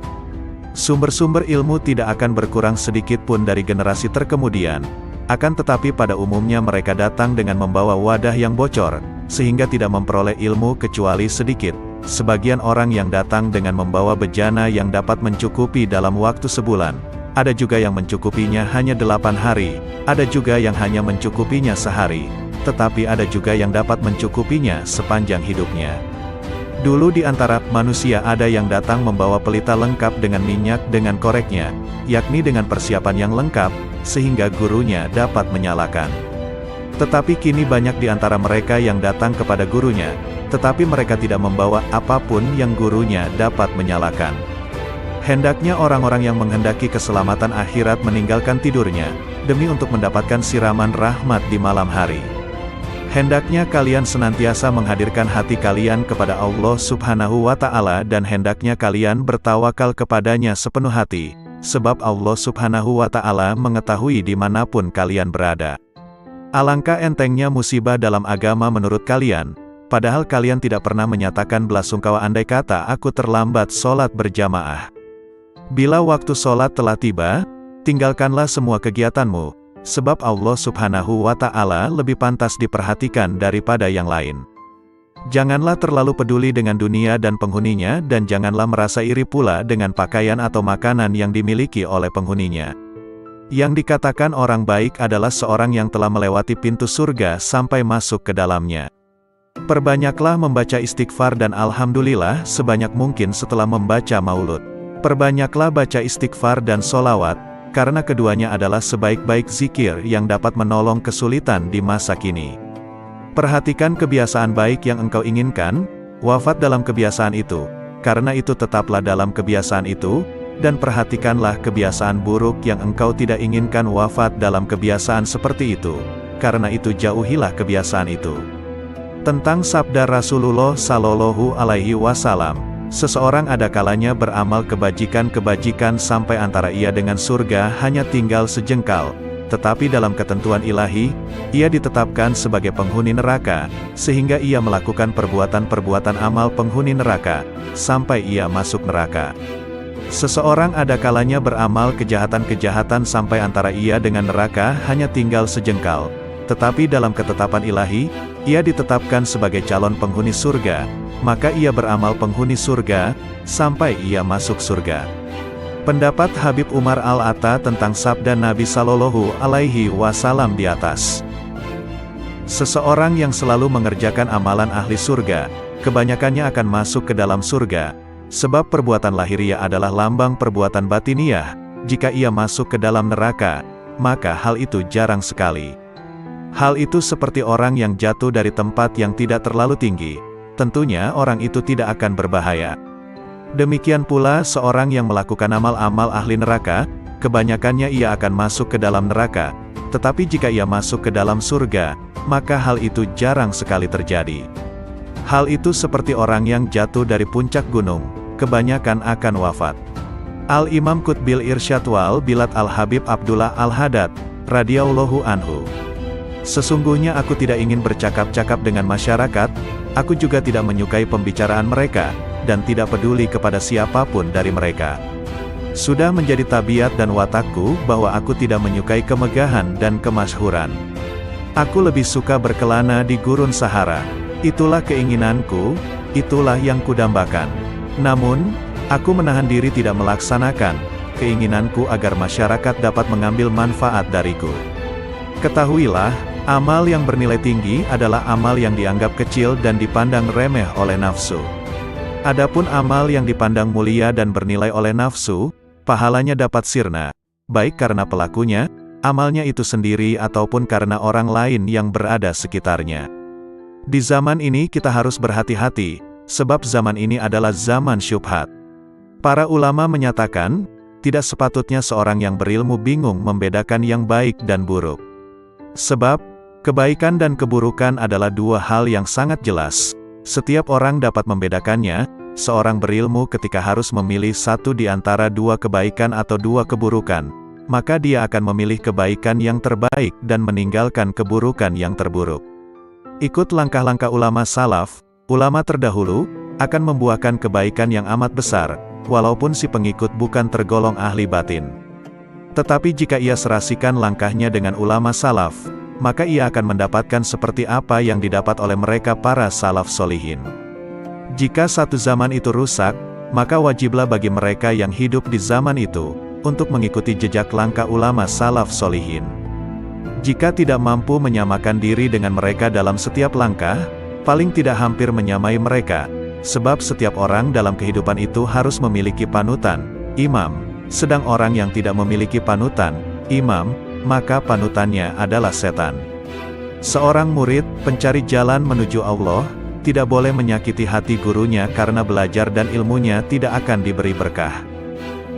Sumber-sumber ilmu tidak akan berkurang sedikit pun dari generasi terkemudian, akan tetapi pada umumnya mereka datang dengan membawa wadah yang bocor, sehingga tidak memperoleh ilmu kecuali sedikit. Sebagian orang yang datang dengan membawa bejana yang dapat mencukupi dalam waktu sebulan, ada juga yang mencukupinya hanya 8 hari, ada juga yang hanya mencukupinya sehari, tetapi ada juga yang dapat mencukupinya sepanjang hidupnya. Dulu di antara manusia ada yang datang membawa pelita lengkap dengan minyak dengan koreknya, yakni dengan persiapan yang lengkap, sehingga gurunya dapat menyalakan. Tetapi kini banyak di antara mereka yang datang kepada gurunya, tetapi mereka tidak membawa apapun yang gurunya dapat menyalakan. Hendaknya orang-orang yang menghendaki keselamatan akhirat meninggalkan tidurnya, demi untuk mendapatkan siraman rahmat di malam hari. Hendaknya kalian senantiasa menghadirkan hati kalian kepada Allah Subhanahu wa Ta'ala dan hendaknya kalian bertawakal kepadanya sepenuh hati, sebab Allah Subhanahu wa Ta'ala mengetahui dimanapun kalian berada. Alangkah entengnya musibah dalam agama menurut kalian, padahal kalian tidak pernah menyatakan belasungkawa andai kata aku terlambat sholat berjamaah. Bila waktu sholat telah tiba, tinggalkanlah semua kegiatanmu, sebab Allah Subhanahu wa Ta'ala lebih pantas diperhatikan daripada yang lain. Janganlah terlalu peduli dengan dunia dan penghuninya dan janganlah merasa iri pula dengan pakaian atau makanan yang dimiliki oleh penghuninya. Yang dikatakan orang baik adalah seorang yang telah melewati pintu surga sampai masuk ke dalamnya. Perbanyaklah membaca istighfar dan alhamdulillah sebanyak mungkin setelah membaca maulud. Perbanyaklah baca istighfar dan solawat, karena keduanya adalah sebaik-baik zikir yang dapat menolong kesulitan di masa kini. Perhatikan kebiasaan baik yang engkau inginkan, wafat dalam kebiasaan itu, karena itu tetaplah dalam kebiasaan itu, dan perhatikanlah kebiasaan buruk yang engkau tidak inginkan wafat dalam kebiasaan seperti itu, karena itu jauhilah kebiasaan itu. Tentang sabda Rasulullah Shallallahu Alaihi Wasallam, seseorang ada kalanya beramal kebajikan-kebajikan sampai antara ia dengan surga hanya tinggal sejengkal, tetapi dalam ketentuan ilahi, ia ditetapkan sebagai penghuni neraka, sehingga ia melakukan perbuatan-perbuatan amal penghuni neraka, sampai ia masuk neraka. Seseorang ada kalanya beramal kejahatan-kejahatan sampai antara ia dengan neraka hanya tinggal sejengkal, tetapi dalam ketetapan ilahi, ia ditetapkan sebagai calon penghuni surga, maka ia beramal penghuni surga, sampai ia masuk surga. Pendapat Habib Umar Al-Atta tentang sabda Nabi Shallallahu Alaihi Wasallam di atas. Seseorang yang selalu mengerjakan amalan ahli surga, kebanyakannya akan masuk ke dalam surga, sebab perbuatan lahiriah adalah lambang perbuatan batiniah. Jika ia masuk ke dalam neraka, maka hal itu jarang sekali. Hal itu seperti orang yang jatuh dari tempat yang tidak terlalu tinggi, tentunya orang itu tidak akan berbahaya. Demikian pula seorang yang melakukan amal-amal ahli neraka, kebanyakannya ia akan masuk ke dalam neraka, tetapi jika ia masuk ke dalam surga, maka hal itu jarang sekali terjadi. Hal itu seperti orang yang jatuh dari puncak gunung, kebanyakan akan wafat. Al-Imam Qutbil Irsyad wal Bilad Al-Habib Abdullah Al-Haddad, radhiyallahu anhu. Sesungguhnya aku tidak ingin bercakap-cakap dengan masyarakat, aku juga tidak menyukai pembicaraan mereka, dan tidak peduli kepada siapapun dari mereka. Sudah menjadi tabiat dan watakku bahwa aku tidak menyukai kemegahan dan kemasyhuran. Aku lebih suka berkelana di gurun Sahara. Itulah keinginanku, itulah yang kudambakan. Namun, aku menahan diri tidak melaksanakan keinginanku agar masyarakat dapat mengambil manfaat dariku. Ketahuilah, amal yang bernilai tinggi adalah amal yang dianggap kecil dan dipandang remeh oleh nafsu. Adapun amal yang dipandang mulia dan bernilai oleh nafsu, pahalanya dapat sirna, baik karena pelakunya, amalnya itu sendiri ataupun karena orang lain yang berada sekitarnya. Di zaman ini kita harus berhati-hati, sebab zaman ini adalah zaman syubhat. Para ulama menyatakan, tidak sepatutnya seorang yang berilmu bingung membedakan yang baik dan buruk. Sebab, kebaikan dan keburukan adalah dua hal yang sangat jelas. Setiap orang dapat membedakannya. Seorang berilmu ketika harus memilih satu di antara dua kebaikan atau dua keburukan, maka dia akan memilih kebaikan yang terbaik dan meninggalkan keburukan yang terburuk. Ikut langkah-langkah ulama salaf, ulama terdahulu, akan membuahkan kebaikan yang amat besar, walaupun si pengikut bukan tergolong ahli batin. Tetapi jika ia serasikan langkahnya dengan ulama salaf, maka ia akan mendapatkan seperti apa yang didapat oleh mereka para salaf solihin. Jika satu zaman itu rusak, maka wajiblah bagi mereka yang hidup di zaman itu, untuk mengikuti jejak langkah ulama salaf solihin. Jika tidak mampu menyamakan diri dengan mereka dalam setiap langkah, paling tidak hampir menyamai mereka, sebab setiap orang dalam kehidupan itu harus memiliki panutan, imam. Sedang orang yang tidak memiliki panutan, imam, maka panutannya adalah setan. Seorang murid, pencari jalan menuju Allah, tidak boleh menyakiti hati gurunya karena belajar dan ilmunya tidak akan diberi berkah.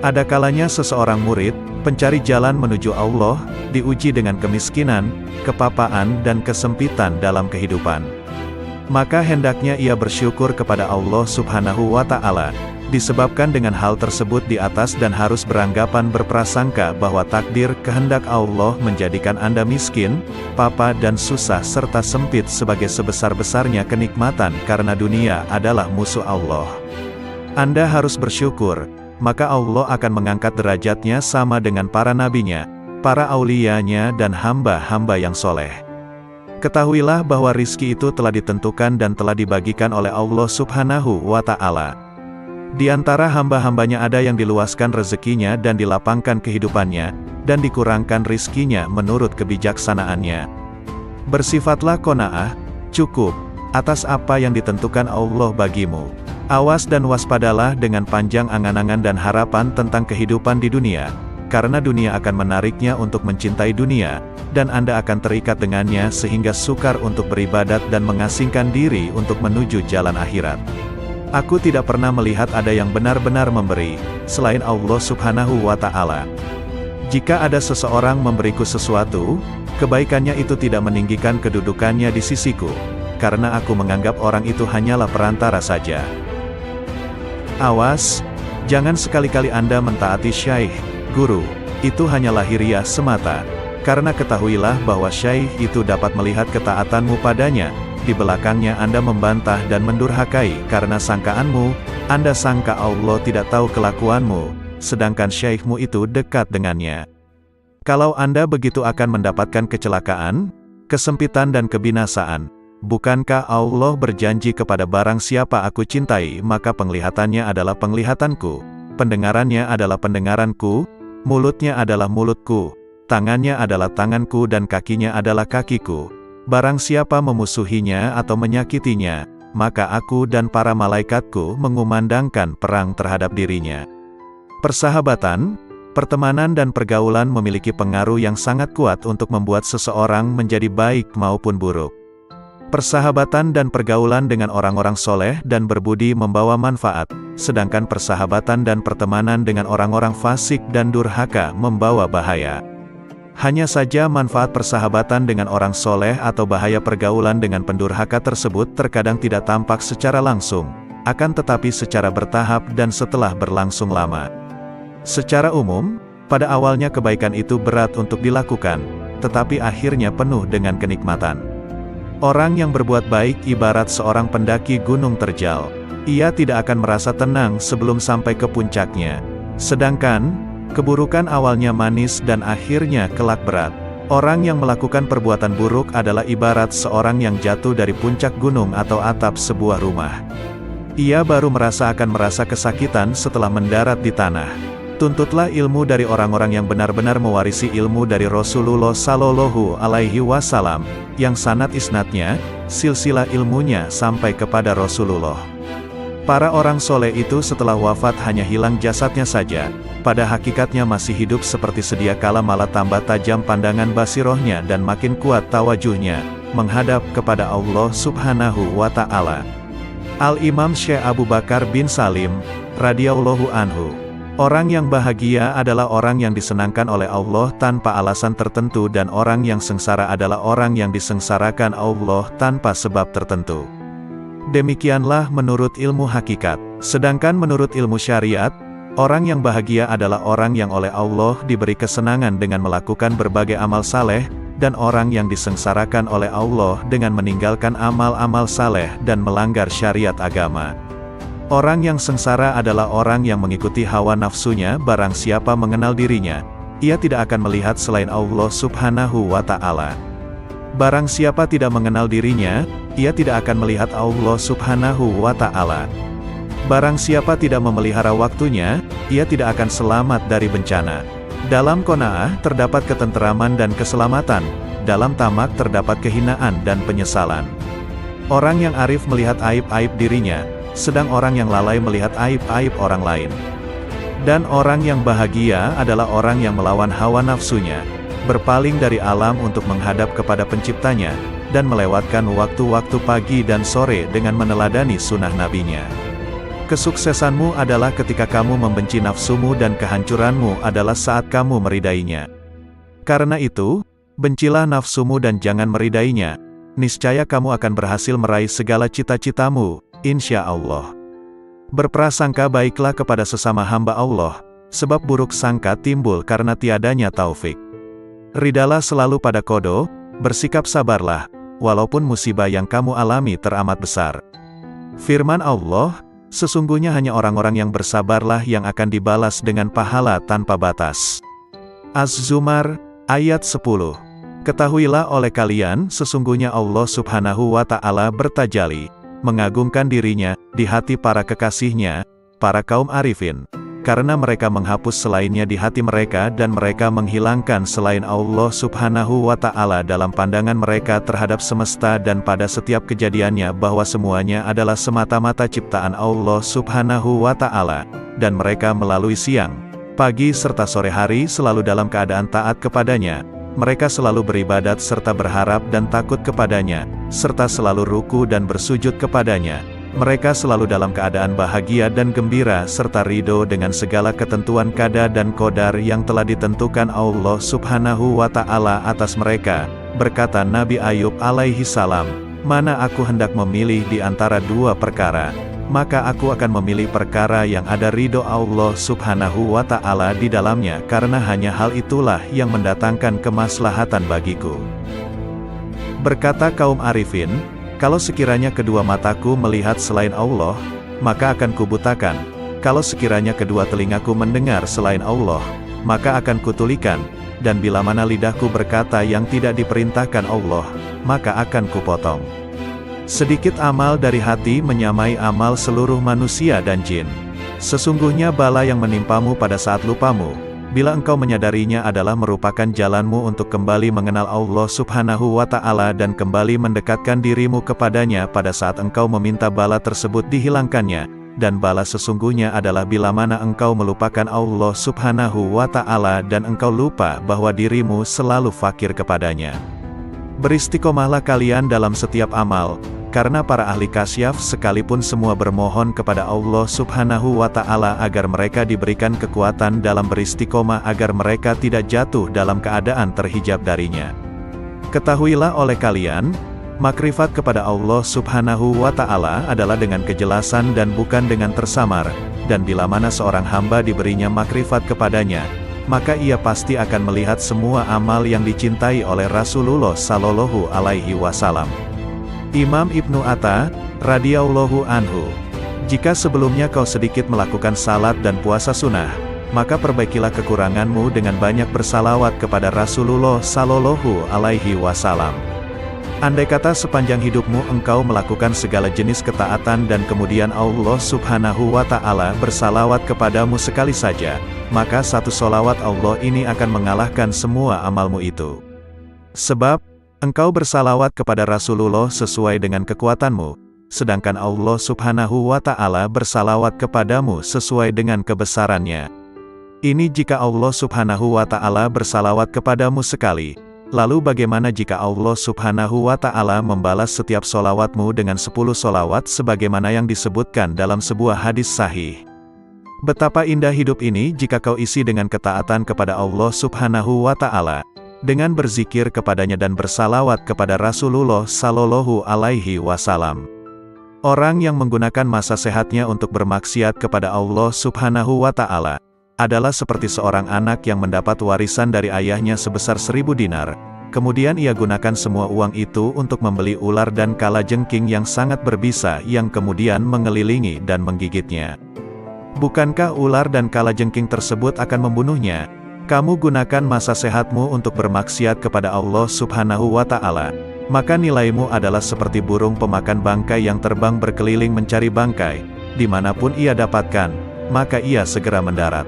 Ada kalanya seseorang murid, pencari jalan menuju Allah, diuji dengan kemiskinan, kepapaan dan kesempitan dalam kehidupan. Maka hendaknya ia bersyukur kepada Allah Subhanahu wa Ta'ala, disebabkan dengan hal tersebut di atas dan harus beranggapan berprasangka bahwa takdir kehendak Allah menjadikan Anda miskin, papa dan susah serta sempit sebagai sebesar-besarnya kenikmatan karena dunia adalah musuh Allah. Anda harus bersyukur, maka Allah akan mengangkat derajatnya sama dengan para nabinya, para auliyanya dan hamba-hamba yang soleh. Ketahuilah bahwa rizki itu telah ditentukan dan telah dibagikan oleh Allah Subhanahu wa Ta'ala. Di antara hamba-hambanya ada yang diluaskan rezekinya dan dilapangkan kehidupannya, dan dikurangkan rizkinya menurut kebijaksanaannya. Bersifatlah qanaah, cukup, atas apa yang ditentukan Allah bagimu. Awas dan waspadalah dengan panjang angan-angan dan harapan tentang kehidupan di dunia, karena dunia akan menariknya untuk mencintai dunia, dan Anda akan terikat dengannya sehingga sukar untuk beribadat dan mengasingkan diri untuk menuju jalan akhirat. Aku tidak pernah melihat ada yang benar-benar memberi, selain Allah Subhanahu wa Ta'ala. Jika ada seseorang memberiku sesuatu, kebaikannya itu tidak meninggikan kedudukannya di sisiku, karena aku menganggap orang itu hanyalah perantara saja. Awas, jangan sekali-kali Anda mentaati syaikh, guru, itu hanya lahiriah semata, karena ketahuilah bahwa syaikh itu dapat melihat ketaatanmu padanya. Di belakangnya Anda membantah dan mendurhakai karena sangkaanmu, Anda sangka Allah tidak tahu kelakuanmu, sedangkan syekhmu itu dekat dengannya. Kalau Anda begitu akan mendapatkan kecelakaan, kesempitan dan kebinasaan. Bukankah Allah berjanji kepada barang siapa aku cintai maka penglihatannya adalah penglihatanku, pendengarannya adalah pendengaranku, mulutnya adalah mulutku, tangannya adalah tanganku dan kakinya adalah kakiku. Barang siapa memusuhinya atau menyakitinya, maka aku dan para malaikatku mengumandangkan perang terhadap dirinya. Persahabatan, pertemanan dan pergaulan memiliki pengaruh yang sangat kuat untuk membuat seseorang menjadi baik maupun buruk. Persahabatan dan pergaulan dengan orang-orang soleh dan berbudi membawa manfaat, sedangkan persahabatan dan pertemanan dengan orang-orang fasik dan durhaka membawa bahaya. Hanya saja manfaat persahabatan dengan orang soleh atau bahaya pergaulan dengan pendurhaka tersebut terkadang tidak tampak secara langsung, akan tetapi secara bertahap dan setelah berlangsung lama. Secara umum, pada awalnya kebaikan itu berat untuk dilakukan, tetapi akhirnya penuh dengan kenikmatan. Orang yang berbuat baik ibarat seorang pendaki gunung terjal. Ia tidak akan merasa tenang sebelum sampai ke puncaknya. Sedangkan, keburukan awalnya manis dan akhirnya kelak berat. Orang yang melakukan perbuatan buruk adalah ibarat seorang yang jatuh dari puncak gunung atau atap sebuah rumah. Ia baru akan merasa kesakitan setelah mendarat di tanah. Tuntutlah ilmu dari orang-orang yang benar-benar mewarisi ilmu dari Rasulullah Shallallahu Alaihi Wasallam, yang sanad isnadnya, silsilah ilmunya sampai kepada Rasulullah. Para orang soleh itu setelah wafat hanya hilang jasadnya saja, pada hakikatnya masih hidup seperti sedia kala, malah tambah tajam pandangan basirohnya dan makin kuat tawajuhnya, menghadap kepada Allah Subhanahu wa Ta'ala. Al-Imam Syekh Abu Bakar bin Salim, radhiyallahu anhu. Orang yang bahagia adalah orang yang disenangkan oleh Allah tanpa alasan tertentu, dan orang yang sengsara adalah orang yang disengsarakan Allah tanpa sebab tertentu. Demikianlah menurut ilmu hakikat. Sedangkan menurut ilmu syariat, orang yang bahagia adalah orang yang oleh Allah diberi kesenangan dengan melakukan berbagai amal saleh, dan orang yang disengsarakan oleh Allah dengan meninggalkan amal-amal saleh dan melanggar syariat agama. Orang yang sengsara adalah orang yang mengikuti hawa nafsunya. Barang siapa mengenal dirinya, ia tidak akan melihat selain Allah Subhanahu wa Ta'ala. Barang siapa tidak mengenal dirinya, ia tidak akan melihat Allah Subhanahu wa Ta'ala. Barang siapa tidak memelihara waktunya, ia tidak akan selamat dari bencana. Dalam qanaah terdapat ketenteraman dan keselamatan, dalam tamak terdapat kehinaan dan penyesalan. Orang yang arif melihat aib-aib dirinya, sedang orang yang lalai melihat aib-aib orang lain. Dan orang yang bahagia adalah orang yang melawan hawa nafsunya, berpaling dari alam untuk menghadap kepada penciptanya, dan melewatkan waktu-waktu pagi dan sore dengan meneladani sunnah nabinya. Kesuksesanmu adalah ketika kamu membenci nafsumu dan kehancuranmu adalah saat kamu meridainya. Karena itu, bencilah nafsumu dan jangan meridainya, niscaya kamu akan berhasil meraih segala cita-citamu, insya Allah. Berprasangka baiklah kepada sesama hamba Allah, sebab buruk sangka timbul karena tiadanya taufik. Ridalah selalu pada qada, bersikap sabarlah, walaupun musibah yang kamu alami teramat besar. Firman Allah, sesungguhnya hanya orang-orang yang bersabarlah yang akan dibalas dengan pahala tanpa batas. Az-Zumar, ayat 10. Ketahuilah oleh kalian, sesungguhnya Allah Subhanahu wa Ta'ala bertajalli, mengagungkan dirinya, di hati para kekasihnya, para kaum arifin, karena mereka menghapus selainnya di hati mereka dan mereka menghilangkan selain Allah Subhanahu wa Ta'ala dalam pandangan mereka terhadap semesta dan pada setiap kejadiannya bahwa semuanya adalah semata-mata ciptaan Allah Subhanahu wa Ta'ala, dan mereka melalui siang, pagi serta sore hari selalu dalam keadaan taat kepadanya. Mereka selalu beribadat serta berharap dan takut kepadanya, serta selalu ruku dan bersujud kepadanya. Mereka selalu dalam keadaan bahagia dan gembira serta ridho dengan segala ketentuan qada dan qadar yang telah ditentukan Allah Subhanahu wa Ta'ala atas mereka. Berkata Nabi Ayub alaihi salam, "Mana aku hendak memilih di antara dua perkara, maka aku akan memilih perkara yang ada ridho Allah Subhanahu wa Ta'ala di dalamnya karena hanya hal itulah yang mendatangkan kemaslahatan bagiku." Berkata kaum arifin, "Kalau sekiranya kedua mataku melihat selain Allah, maka akan kubutakan. Kalau sekiranya kedua telingaku mendengar selain Allah, maka akan kutulikan. Dan bila mana lidahku berkata yang tidak diperintahkan Allah, maka akan kupotong." Sedikit amal dari hati menyamai amal seluruh manusia dan jin. Sesungguhnya bala yang menimpamu pada saat lupamu, bila engkau menyadarinya adalah merupakan jalanmu untuk kembali mengenal Allah Subhanahu wa Ta'ala dan kembali mendekatkan dirimu kepadanya pada saat engkau meminta bala tersebut dihilangkannya, dan bala sesungguhnya adalah bila mana engkau melupakan Allah Subhanahu wa Ta'ala dan engkau lupa bahwa dirimu selalu fakir kepadanya. Beristiqomahlah kalian dalam setiap amal, karena para ahli kasyaf sekalipun semua bermohon kepada Allah Subhanahu wa Ta'ala agar mereka diberikan kekuatan dalam beristiqomah agar mereka tidak jatuh dalam keadaan terhijab darinya. Ketahuilah oleh kalian, makrifat kepada Allah Subhanahu wa Ta'ala adalah dengan kejelasan dan bukan dengan tersamar, dan bila mana seorang hamba diberinya makrifat kepadanya, maka ia pasti akan melihat semua amal yang dicintai oleh Rasulullah Sallallahu Alaihi Wasallam. Imam Ibnu Atta, radhiyallahu anhu, "Jika sebelumnya kau sedikit melakukan salat dan puasa sunnah, maka perbaikilah kekuranganmu dengan banyak bersalawat kepada Rasulullah Sallallahu Alaihi Wasallam. Andai kata sepanjang hidupmu engkau melakukan segala jenis ketaatan dan kemudian Allah Subhanahu wa Ta'ala bersalawat kepadamu sekali saja, maka satu solawat Allah ini akan mengalahkan semua amalmu itu. Sebab, engkau bersalawat kepada Rasulullah sesuai dengan kekuatanmu, sedangkan Allah Subhanahu wa Ta'ala bersalawat kepadamu sesuai dengan kebesarannya. Ini jika Allah Subhanahu wa Ta'ala bersalawat kepadamu sekali. Lalu bagaimana jika Allah Subhanahu wa Ta'ala membalas setiap solawatmu dengan 10 solawat sebagaimana yang disebutkan dalam sebuah hadis sahih? Betapa indah hidup ini jika kau isi dengan ketaatan kepada Allah Subhanahu wa Ta'ala, dengan berzikir kepadanya dan bersalawat kepada Rasulullah Sallallahu Alaihi Wasallam. Orang yang menggunakan masa sehatnya untuk bermaksiat kepada Allah Subhanahu wa Ta'ala adalah seperti seorang anak yang mendapat warisan dari ayahnya sebesar 1000 dinar, Kemudian ia gunakan semua uang itu untuk membeli ular dan kalajengking yang sangat berbisa yang kemudian mengelilingi dan menggigitnya. Bukankah ular dan kalajengking tersebut akan membunuhnya? Kamu gunakan masa sehatmu untuk bermaksiat kepada Allah Subhanahu wa Ta'ala, maka nilaimu adalah seperti burung pemakan bangkai yang terbang berkeliling mencari bangkai. Dimanapun ia dapatkan, maka ia segera mendarat.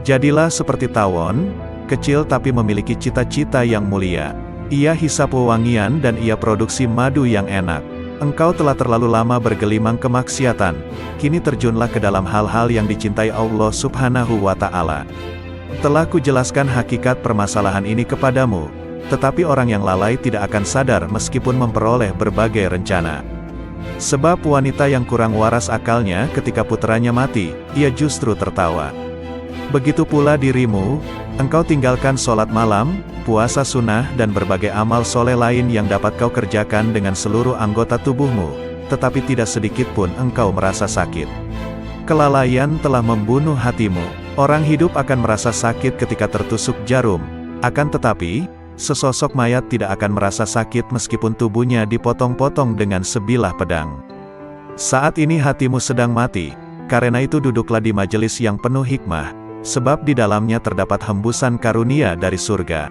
Jadilah seperti tawon, kecil tapi memiliki cita-cita yang mulia. Ia hisap wewangian dan ia produksi madu yang enak. Engkau telah terlalu lama bergelimang kemaksiatan, kini terjunlah ke dalam hal-hal yang dicintai Allah Subhanahu wa Ta'ala. Telah kujelaskan hakikat permasalahan ini kepadamu, tetapi orang yang lalai tidak akan sadar meskipun memperoleh berbagai rencana. Sebab wanita yang kurang waras akalnya ketika putranya mati, ia justru tertawa. Begitu pula dirimu, engkau tinggalkan sholat malam, puasa sunnah dan berbagai amal soleh lain yang dapat kau kerjakan dengan seluruh anggota tubuhmu, tetapi tidak sedikit pun engkau merasa sakit. Kelalaian telah membunuh hatimu. Orang hidup akan merasa sakit ketika tertusuk jarum, akan tetapi, sesosok mayat tidak akan merasa sakit meskipun tubuhnya dipotong-potong dengan sebilah pedang. Saat ini hatimu sedang mati, karena itu duduklah di majelis yang penuh hikmah, sebab di dalamnya terdapat hembusan karunia dari surga.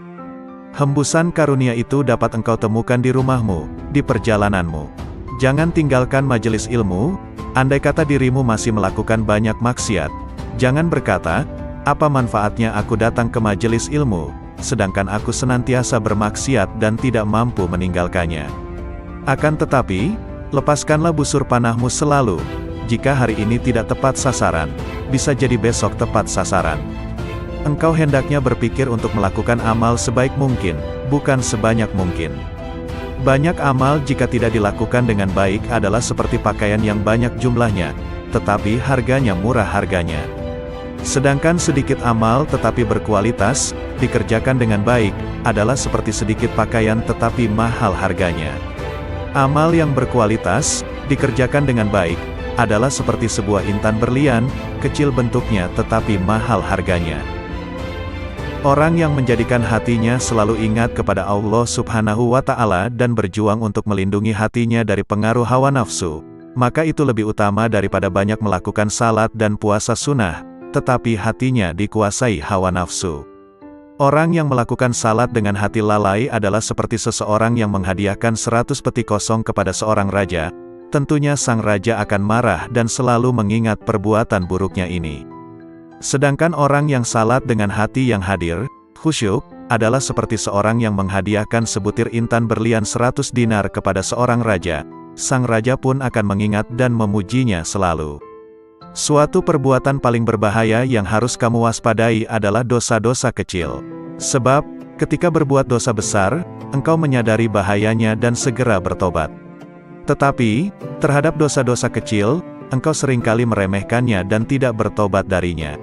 Hembusan karunia itu dapat engkau temukan di rumahmu, di perjalananmu. Jangan tinggalkan majelis ilmu, andai kata dirimu masih melakukan banyak maksiat. Jangan berkata, apa manfaatnya aku datang ke majelis ilmu, sedangkan aku senantiasa bermaksiat dan tidak mampu meninggalkannya. Akan tetapi, lepaskanlah busur panahmu selalu. Jika hari ini tidak tepat sasaran, bisa jadi besok tepat sasaran. Engkau hendaknya berpikir untuk melakukan amal sebaik mungkin, bukan sebanyak mungkin. Banyak amal jika tidak dilakukan dengan baik adalah seperti pakaian yang banyak jumlahnya, tetapi harganya murah harganya. Sedangkan sedikit amal tetapi berkualitas, dikerjakan dengan baik, adalah seperti sedikit pakaian tetapi mahal harganya. Amal yang berkualitas, dikerjakan dengan baik, adalah seperti sebuah intan berlian, kecil bentuknya tetapi mahal harganya. Orang yang menjadikan hatinya selalu ingat kepada Allah Subhanahu wa Ta'ala dan berjuang untuk melindungi hatinya dari pengaruh hawa nafsu, maka itu lebih utama daripada banyak melakukan salat dan puasa sunnah, tetapi hatinya dikuasai hawa nafsu. Orang yang melakukan salat dengan hati lalai adalah seperti seseorang yang menghadiahkan 100 peti kosong kepada seorang raja. Tentunya sang raja akan marah dan selalu mengingat perbuatan buruknya ini. Sedangkan orang yang salat dengan hati yang hadir, khusyuk, adalah seperti seorang yang menghadiahkan sebutir intan berlian 100 dinar kepada seorang raja. Sang raja pun akan mengingat dan memujinya selalu. Suatu perbuatan paling berbahaya yang harus kamu waspadai adalah dosa-dosa kecil. Sebab, ketika berbuat dosa besar, engkau menyadari bahayanya dan segera bertobat. Tetapi, terhadap dosa-dosa kecil, engkau seringkali meremehkannya dan tidak bertobat darinya.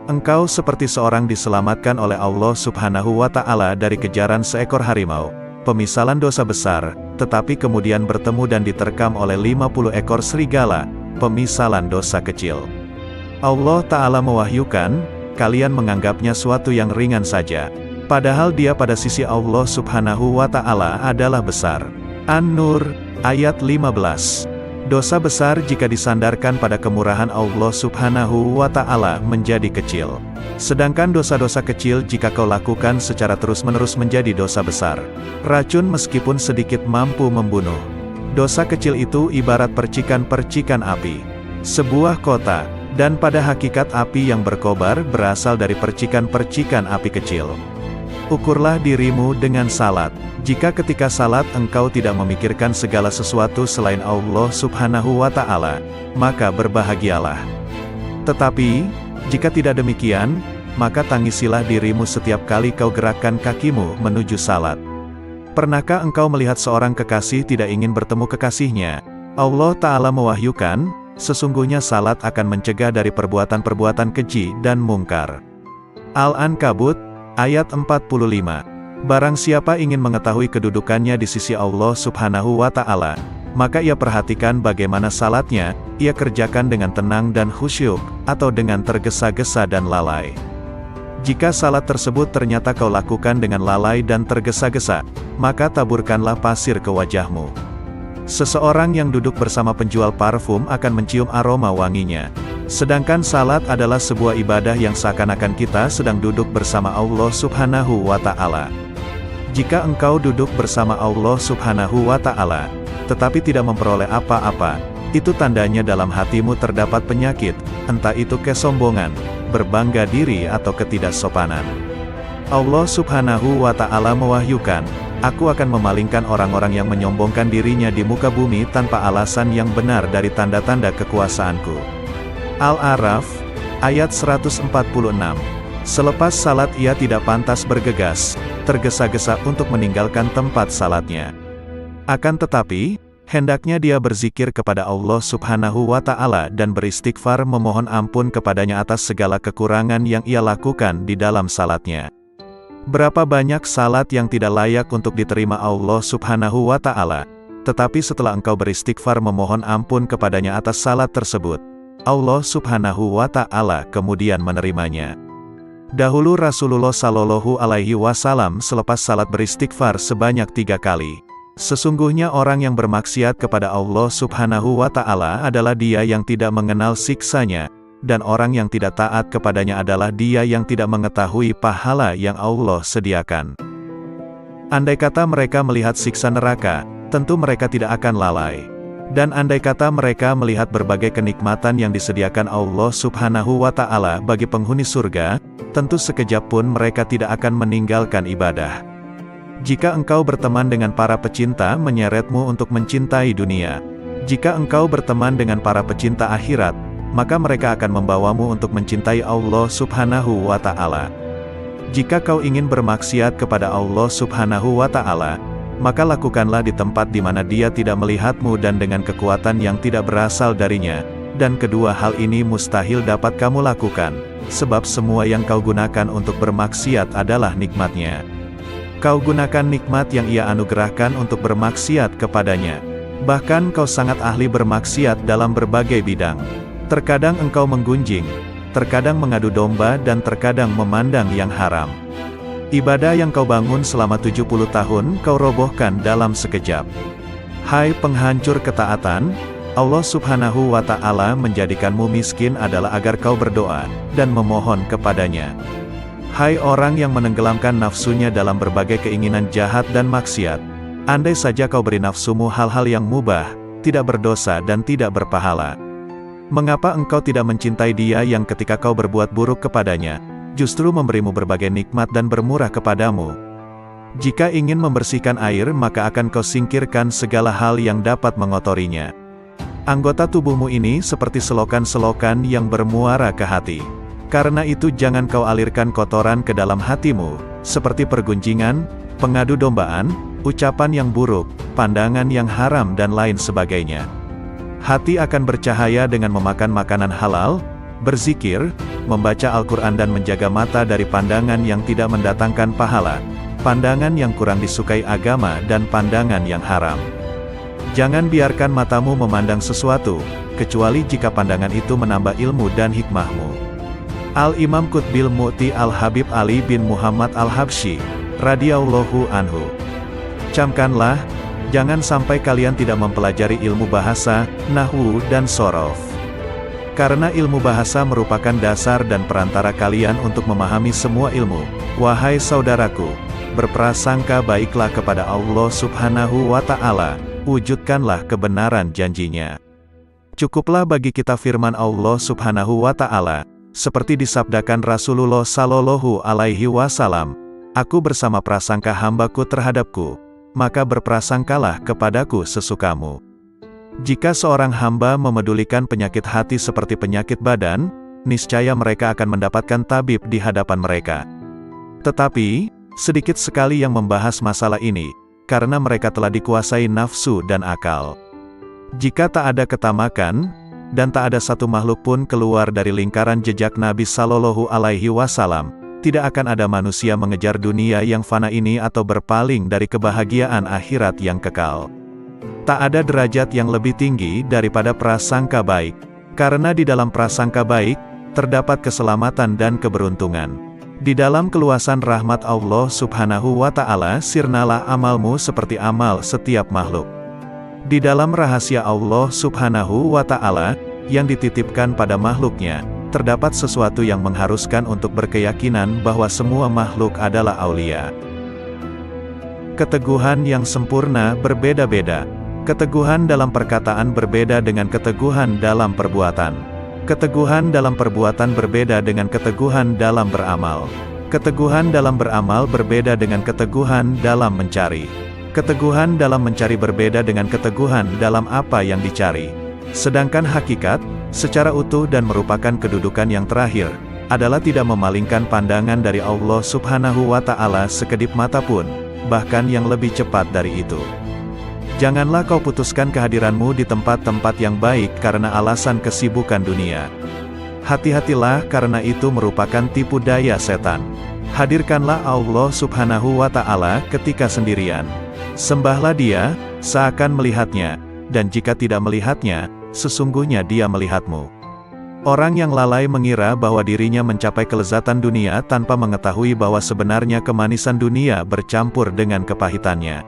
Engkau seperti seorang diselamatkan oleh Allah Subhanahu wa Ta'ala dari kejaran seekor harimau, pemisalan dosa besar, tetapi kemudian bertemu dan diterkam oleh 50 ekor serigala, pemisalan dosa kecil. Allah Ta'ala mewahyukan, kalian menganggapnya suatu yang ringan saja, padahal dia pada sisi Allah Subhanahu wa Ta'ala adalah besar. An-Nur, ayat 15. Dosa besar jika disandarkan pada kemurahan Allah Subhanahu wa Ta'ala menjadi kecil. Sedangkan dosa-dosa kecil jika kau lakukan secara terus-menerus menjadi dosa besar. Racun meskipun sedikit mampu membunuh. Dosa kecil itu ibarat percikan-percikan api. Sebuah kota, dan pada hakikat api yang berkobar berasal dari percikan-percikan api kecil. Ukurlah dirimu dengan salat. Jika ketika salat engkau tidak memikirkan segala sesuatu selain Allah Subhanahu wa Ta'ala, maka berbahagialah. Tetapi, jika tidak demikian, maka tangisilah dirimu setiap kali kau gerakkan kakimu menuju salat. Pernahkah engkau melihat seorang kekasih tidak ingin bertemu kekasihnya? Allah Ta'ala mewahyukan, sesungguhnya salat akan mencegah dari perbuatan-perbuatan keji dan mungkar. Al-Ankabut, ayat 45. Barang siapa ingin mengetahui kedudukannya di sisi Allah Subhanahu wa Ta'ala, maka ia perhatikan bagaimana salatnya, ia kerjakan dengan tenang dan khusyuk, atau dengan tergesa-gesa dan lalai. Jika salat tersebut ternyata kau lakukan dengan lalai dan tergesa-gesa, maka taburkanlah pasir ke wajahmu. Seseorang yang duduk bersama penjual parfum akan mencium aroma wanginya. Sedangkan salat adalah sebuah ibadah yang seakan-akan kita sedang duduk bersama Allah Subhanahu wa Ta'ala. Jika engkau duduk bersama Allah Subhanahu wa Ta'ala, tetapi tidak memperoleh apa-apa, itu tandanya dalam hatimu terdapat penyakit, entah itu kesombongan, berbangga diri atau ketidaksopanan. Allah Subhanahu wa Ta'ala mewahyukan, "Aku akan memalingkan orang-orang yang menyombongkan dirinya di muka bumi tanpa alasan yang benar dari tanda-tanda kekuasaanku." Al-A'raf, ayat 146. Selepas salat ia tidak pantas bergegas, tergesa-gesa untuk meninggalkan tempat salatnya. Akan tetapi, hendaknya dia berzikir kepada Allah Subhanahu wa Ta'ala dan beristighfar memohon ampun kepadanya atas segala kekurangan yang ia lakukan di dalam salatnya. Berapa banyak salat yang tidak layak untuk diterima Allah Subhanahu wa Ta'ala, tetapi setelah engkau beristighfar memohon ampun kepadanya atas salat tersebut, Allah Subhanahu wa Ta'ala kemudian menerimanya. Dahulu Rasulullah Shallallahu Alaihi Wasallam selepas salat beristighfar sebanyak 3 kali. Sesungguhnya orang yang bermaksiat kepada Allah Subhanahu wa Ta'ala adalah dia yang tidak mengenal siksanya, dan orang yang tidak taat kepadanya adalah dia yang tidak mengetahui pahala yang Allah sediakan. Andai kata mereka melihat siksa neraka, tentu mereka tidak akan lalai. Dan andai kata mereka melihat berbagai kenikmatan yang disediakan Allah Subhanahu wa Ta'ala bagi penghuni surga, tentu sekejap pun mereka tidak akan meninggalkan ibadah. Jika engkau berteman dengan para pecinta menyeretmu untuk mencintai dunia. Jika engkau berteman dengan para pecinta akhirat, maka mereka akan membawamu untuk mencintai Allah Subhanahu wa Ta'ala. Jika kau ingin bermaksiat kepada Allah Subhanahu wa Ta'ala, maka lakukanlah di tempat di mana dia tidak melihatmu dan dengan kekuatan yang tidak berasal darinya, dan kedua hal ini mustahil dapat kamu lakukan, sebab semua yang kau gunakan untuk bermaksiat adalah nikmatnya. Kau gunakan nikmat yang ia anugerahkan untuk bermaksiat kepadanya. Bahkan kau sangat ahli bermaksiat dalam berbagai bidang. Terkadang engkau menggunjing, terkadang mengadu domba dan terkadang memandang yang haram. Ibadah yang kau bangun selama 70 tahun, kau robohkan dalam sekejap. Hai penghancur ketaatan, Allah Subhanahu wa Ta'ala menjadikanmu miskin adalah agar kau berdoa, dan memohon kepadanya. Hai orang yang menenggelamkan nafsunya dalam berbagai keinginan jahat dan maksiat, andai saja kau beri nafsumu hal-hal yang mubah, tidak berdosa dan tidak berpahala. Mengapa engkau tidak mencintai dia yang ketika kau berbuat buruk kepadanya, justru memberimu berbagai nikmat dan bermurah kepadamu? Jika ingin membersihkan air maka akan kau singkirkan segala hal yang dapat mengotorinya. Anggota tubuhmu ini seperti selokan-selokan yang bermuara ke hati. Karena itu jangan kau alirkan kotoran ke dalam hatimu, seperti pergunjingan, pengadu dombaan, ucapan yang buruk, pandangan yang haram dan lain sebagainya. Hati akan bercahaya dengan memakan makanan halal, berzikir, membaca Al-Quran dan menjaga mata dari pandangan yang tidak mendatangkan pahala, pandangan yang kurang disukai agama dan pandangan yang haram. Jangan biarkan matamu memandang sesuatu, kecuali jika pandangan itu menambah ilmu dan hikmahmu. Al-Imam Qutbil Mu'ti Al-Habib Ali bin Muhammad Al-Habsyi, radhiyallahu anhu. Camkanlah, jangan sampai kalian tidak mempelajari ilmu bahasa, nahwu dan shorof. Karena ilmu bahasa merupakan dasar dan perantara kalian untuk memahami semua ilmu. Wahai saudaraku, berprasangka baiklah kepada Allah Subhanahu wa Ta'ala, wujudkanlah kebenaran janjinya. Cukuplah bagi kita firman Allah Subhanahu wa Ta'ala, seperti disabdakan Rasulullah Shallallahu Alaihi Wasallam, "Aku bersama prasangka hambaku terhadapku, maka berprasangkalah kepadaku sesukamu." Jika seorang hamba memedulikan penyakit hati seperti penyakit badan, niscaya mereka akan mendapatkan tabib di hadapan mereka. Tetapi, sedikit sekali yang membahas masalah ini, karena mereka telah dikuasai nafsu dan akal. Jika tak ada ketamakan, dan tak ada satu makhluk pun keluar dari lingkaran jejak Nabi Shallallahu Alaihi Wasallam, tidak akan ada manusia mengejar dunia yang fana ini atau berpaling dari kebahagiaan akhirat yang kekal. Tak ada derajat yang lebih tinggi daripada prasangka baik, karena di dalam prasangka baik, terdapat keselamatan dan keberuntungan. Di dalam keluasan rahmat Allah Subhanahu wa Ta'ala, sirnalah amalmu seperti amal setiap makhluk. Di dalam rahasia Allah Subhanahu wa Ta'ala yang dititipkan pada makhluknya, terdapat sesuatu yang mengharuskan untuk berkeyakinan bahwa semua makhluk adalah aulia. Keteguhan yang sempurna berbeda-beda. Keteguhan dalam perkataan berbeda dengan keteguhan dalam perbuatan. Keteguhan dalam perbuatan berbeda dengan keteguhan dalam beramal. Keteguhan dalam beramal berbeda dengan keteguhan dalam mencari. Keteguhan dalam mencari berbeda dengan keteguhan dalam apa yang dicari. Sedangkan hakikat, secara utuh dan merupakan kedudukan yang terakhir, adalah tidak memalingkan pandangan dari Allah Subhanahu wa Ta'ala sekedip mata pun, bahkan yang lebih cepat dari itu. Janganlah kau putuskan kehadiranmu di tempat-tempat yang baik karena alasan kesibukan dunia. Hati-hatilah karena itu merupakan tipu daya setan. Hadirkanlah Allah Subhanahu wa Ta'ala ketika sendirian. Sembahlah Dia, seakan melihatnya, dan jika tidak melihatnya, sesungguhnya Dia melihatmu. Orang yang lalai mengira bahwa dirinya mencapai kelezatan dunia tanpa mengetahui bahwa sebenarnya kemanisan dunia bercampur dengan kepahitannya.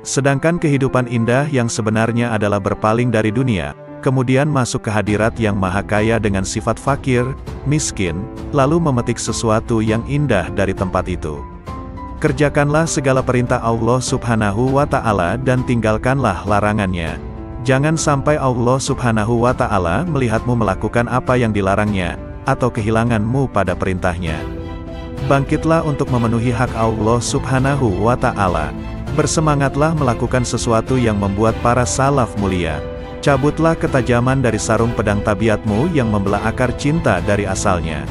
Sedangkan kehidupan indah yang sebenarnya adalah berpaling dari dunia, kemudian masuk ke hadirat yang maha kaya dengan sifat fakir, miskin, lalu memetik sesuatu yang indah dari tempat itu. Kerjakanlah segala perintah Allah Subhanahu wa Ta'ala dan tinggalkanlah larangannya. Jangan sampai Allah Subhanahu wa Ta'ala melihatmu melakukan apa yang dilarangnya, atau kehilanganmu pada perintahnya. Bangkitlah untuk memenuhi hak Allah Subhanahu wa Ta'ala. Bersemangatlah melakukan sesuatu yang membuat para salaf mulia. Cabutlah ketajaman dari sarung pedang tabiatmu yang membelah akar cinta dari asalnya.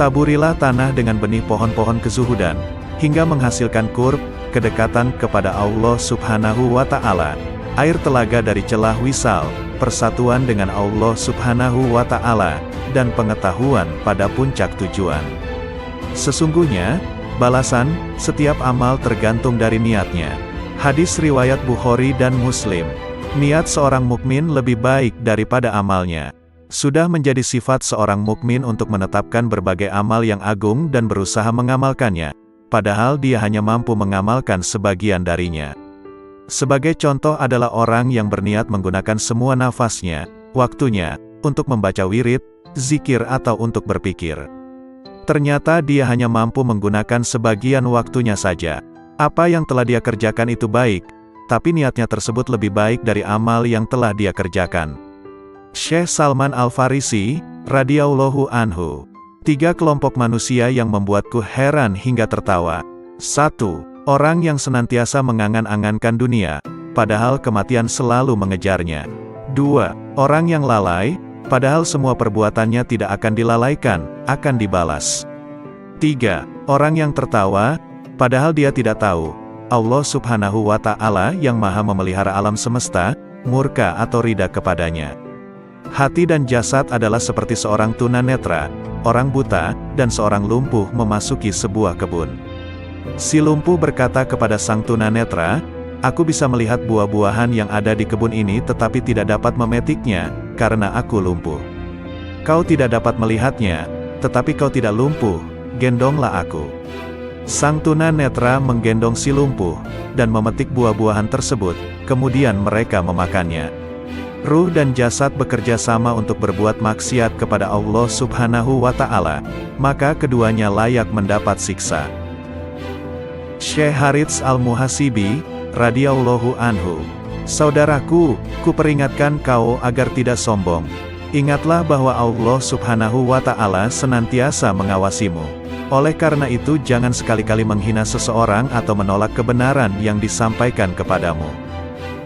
Taburilah tanah dengan benih pohon-pohon kezuhudan, hingga menghasilkan qurb, kedekatan kepada Allah Subhanahu wa Ta'ala, air telaga dari celah wisal, persatuan dengan Allah Subhanahu wa Ta'ala, dan pengetahuan pada puncak tujuan. Sesungguhnya, balasan setiap amal tergantung dari niatnya. Hadis riwayat Bukhari dan Muslim. Niat seorang mukmin lebih baik daripada amalnya. Sudah menjadi sifat seorang mukmin untuk menetapkan berbagai amal yang agung dan berusaha mengamalkannya, padahal dia hanya mampu mengamalkan sebagian darinya. Sebagai contoh adalah orang yang berniat menggunakan semua nafasnya, waktunya, untuk membaca wirid, zikir atau untuk berpikir. Ternyata dia hanya mampu menggunakan sebagian waktunya saja. Apa yang telah dia kerjakan itu baik, tapi niatnya tersebut lebih baik dari amal yang telah dia kerjakan. Syekh Salman Al-Farisi, radhiyallahu anhu. 3 kelompok manusia yang membuatku heran hingga tertawa. 1. Orang yang senantiasa mengangan-angankan dunia, padahal kematian selalu mengejarnya. 2. Orang yang lalai, padahal semua perbuatannya tidak akan dilalaikan, akan dibalas. 3. Orang yang tertawa, padahal dia tidak tahu, Allah Subhanahu wa Ta'ala yang maha memelihara alam semesta, murka atau ridha kepadanya. Hati dan jasad adalah seperti seorang tunanetra, orang buta, dan seorang lumpuh memasuki sebuah kebun. Si lumpuh berkata kepada sang tunanetra, "Aku bisa melihat buah-buahan yang ada di kebun ini tetapi tidak dapat memetiknya, karena aku lumpuh. Kau tidak dapat melihatnya, tetapi kau tidak lumpuh, gendonglah aku." Sang tunanetra menggendong si lumpuh, dan memetik buah-buahan tersebut, kemudian mereka memakannya. Ruh dan jasad bekerja sama untuk berbuat maksiat kepada Allah Subhanahu wa Ta'ala, maka keduanya layak mendapat siksa. Syekh Harits Al-Muhasibi, radhiyallahu anhu. Saudaraku, kuperingatkan kau agar tidak sombong. Ingatlah bahwa Allah Subhanahu wa Ta'ala senantiasa mengawasimu. Oleh karena itu jangan sekali-kali menghina seseorang atau menolak kebenaran yang disampaikan kepadamu.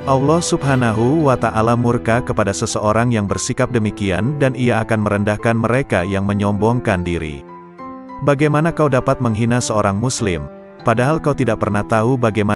Allah Subhanahu wa Ta'ala murka kepada seseorang yang bersikap demikian dan Ia akan merendahkan mereka yang menyombongkan diri. Bagaimana kau dapat menghina seorang muslim, padahal kau tidak pernah tahu bagaimana